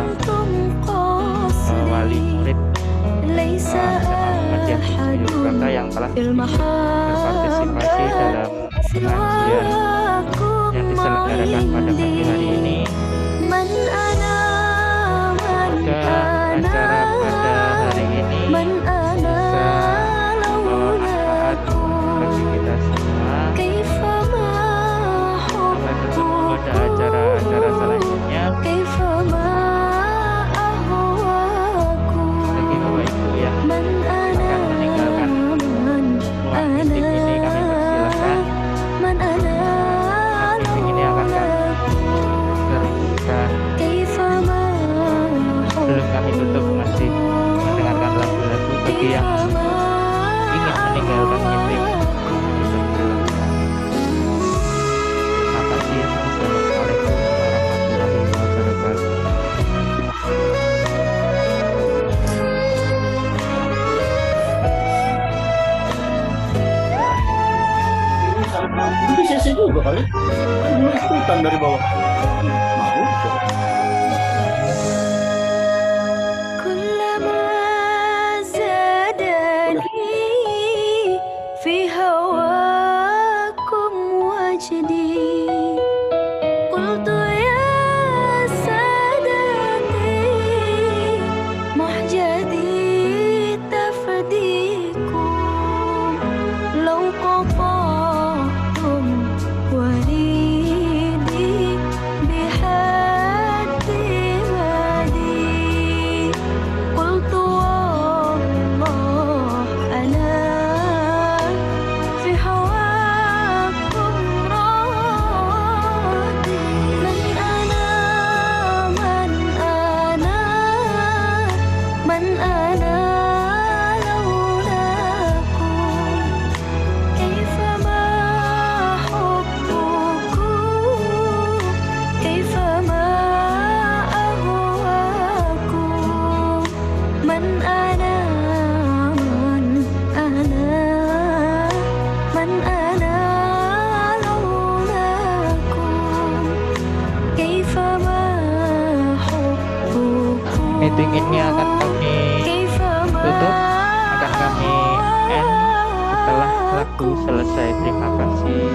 wali murid SMA Muhammadiyah 7 Yogyakarta yang telah berpartisipasi dalam pengajian yang diselenggarakan pada pagi hari ini. Semoga acara pada hari ini bisa membawa manfaat bagi kita semua. Sampai bertemu pada acara-acara selanjutnya. Bagi Bapak Ibu yang akan meninggalkan ruang meeting ini, kami persilahkan. Meeting ini akan kami teruskan. Belum kami tutup, masih mendengarkan lagu-lagu. Bagi yang ingin meninggalkan meeting, kami persilahkan. Terima kasih. Assalamualaikum warahmatullahi wabarakatuh. Ini sesi juga kali. Kan dulu ikutan dari bawah. Mau tuh. Meeting ini akan kami tutup, akan kami end setelah lagu selesai. Terima kasih.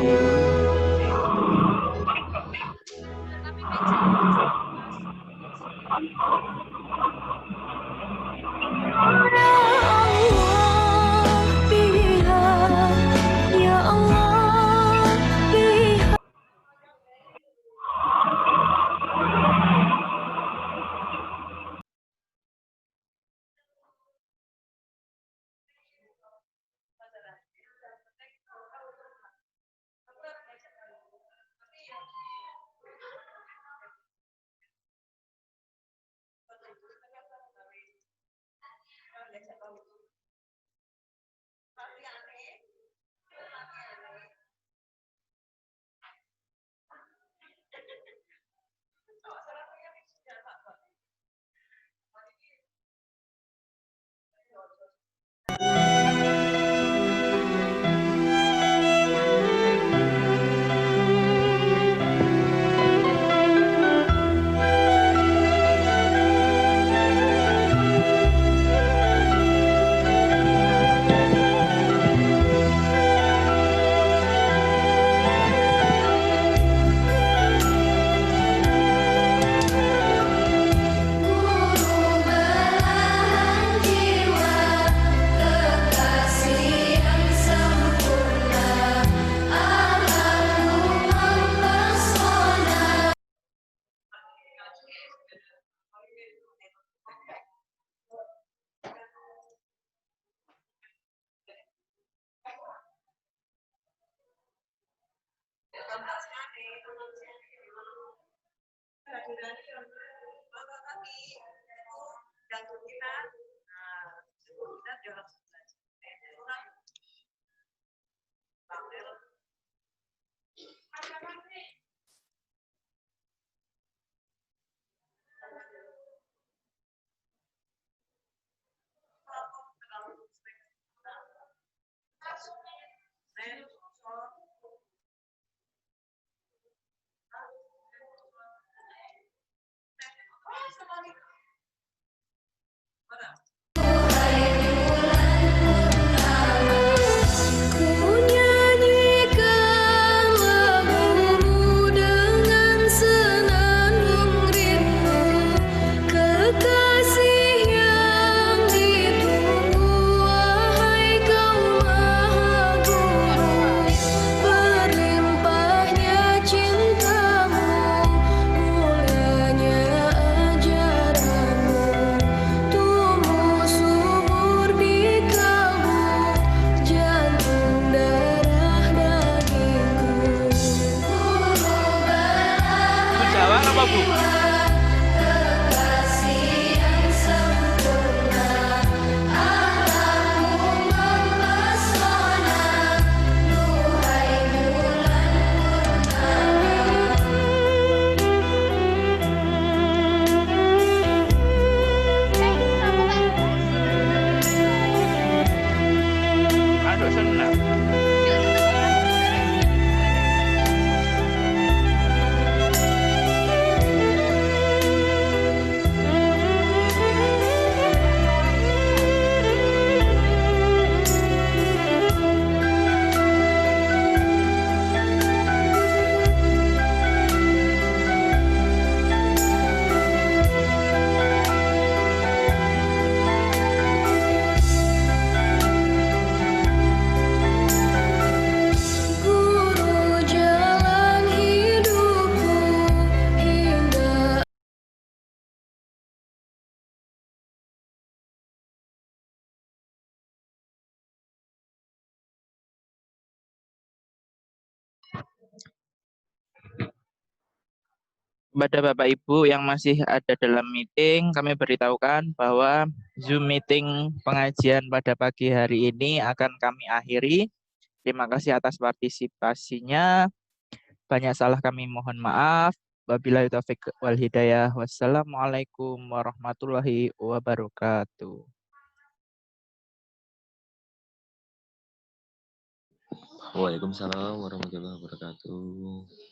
Jawab apa Bu? Aduh senang. Kepada Bapak Ibu yang masih ada dalam meeting, kami beritahukan bahwa Zoom meeting pengajian pada pagi hari ini akan kami akhiri. Terima kasih atas partisipasinya. Banyak salah kami mohon maaf. Wabillahi taufiq wal hidayah. Wassalamualaikum warahmatullahi wabarakatuh. Waalaikumsalam warahmatullahi wabarakatuh.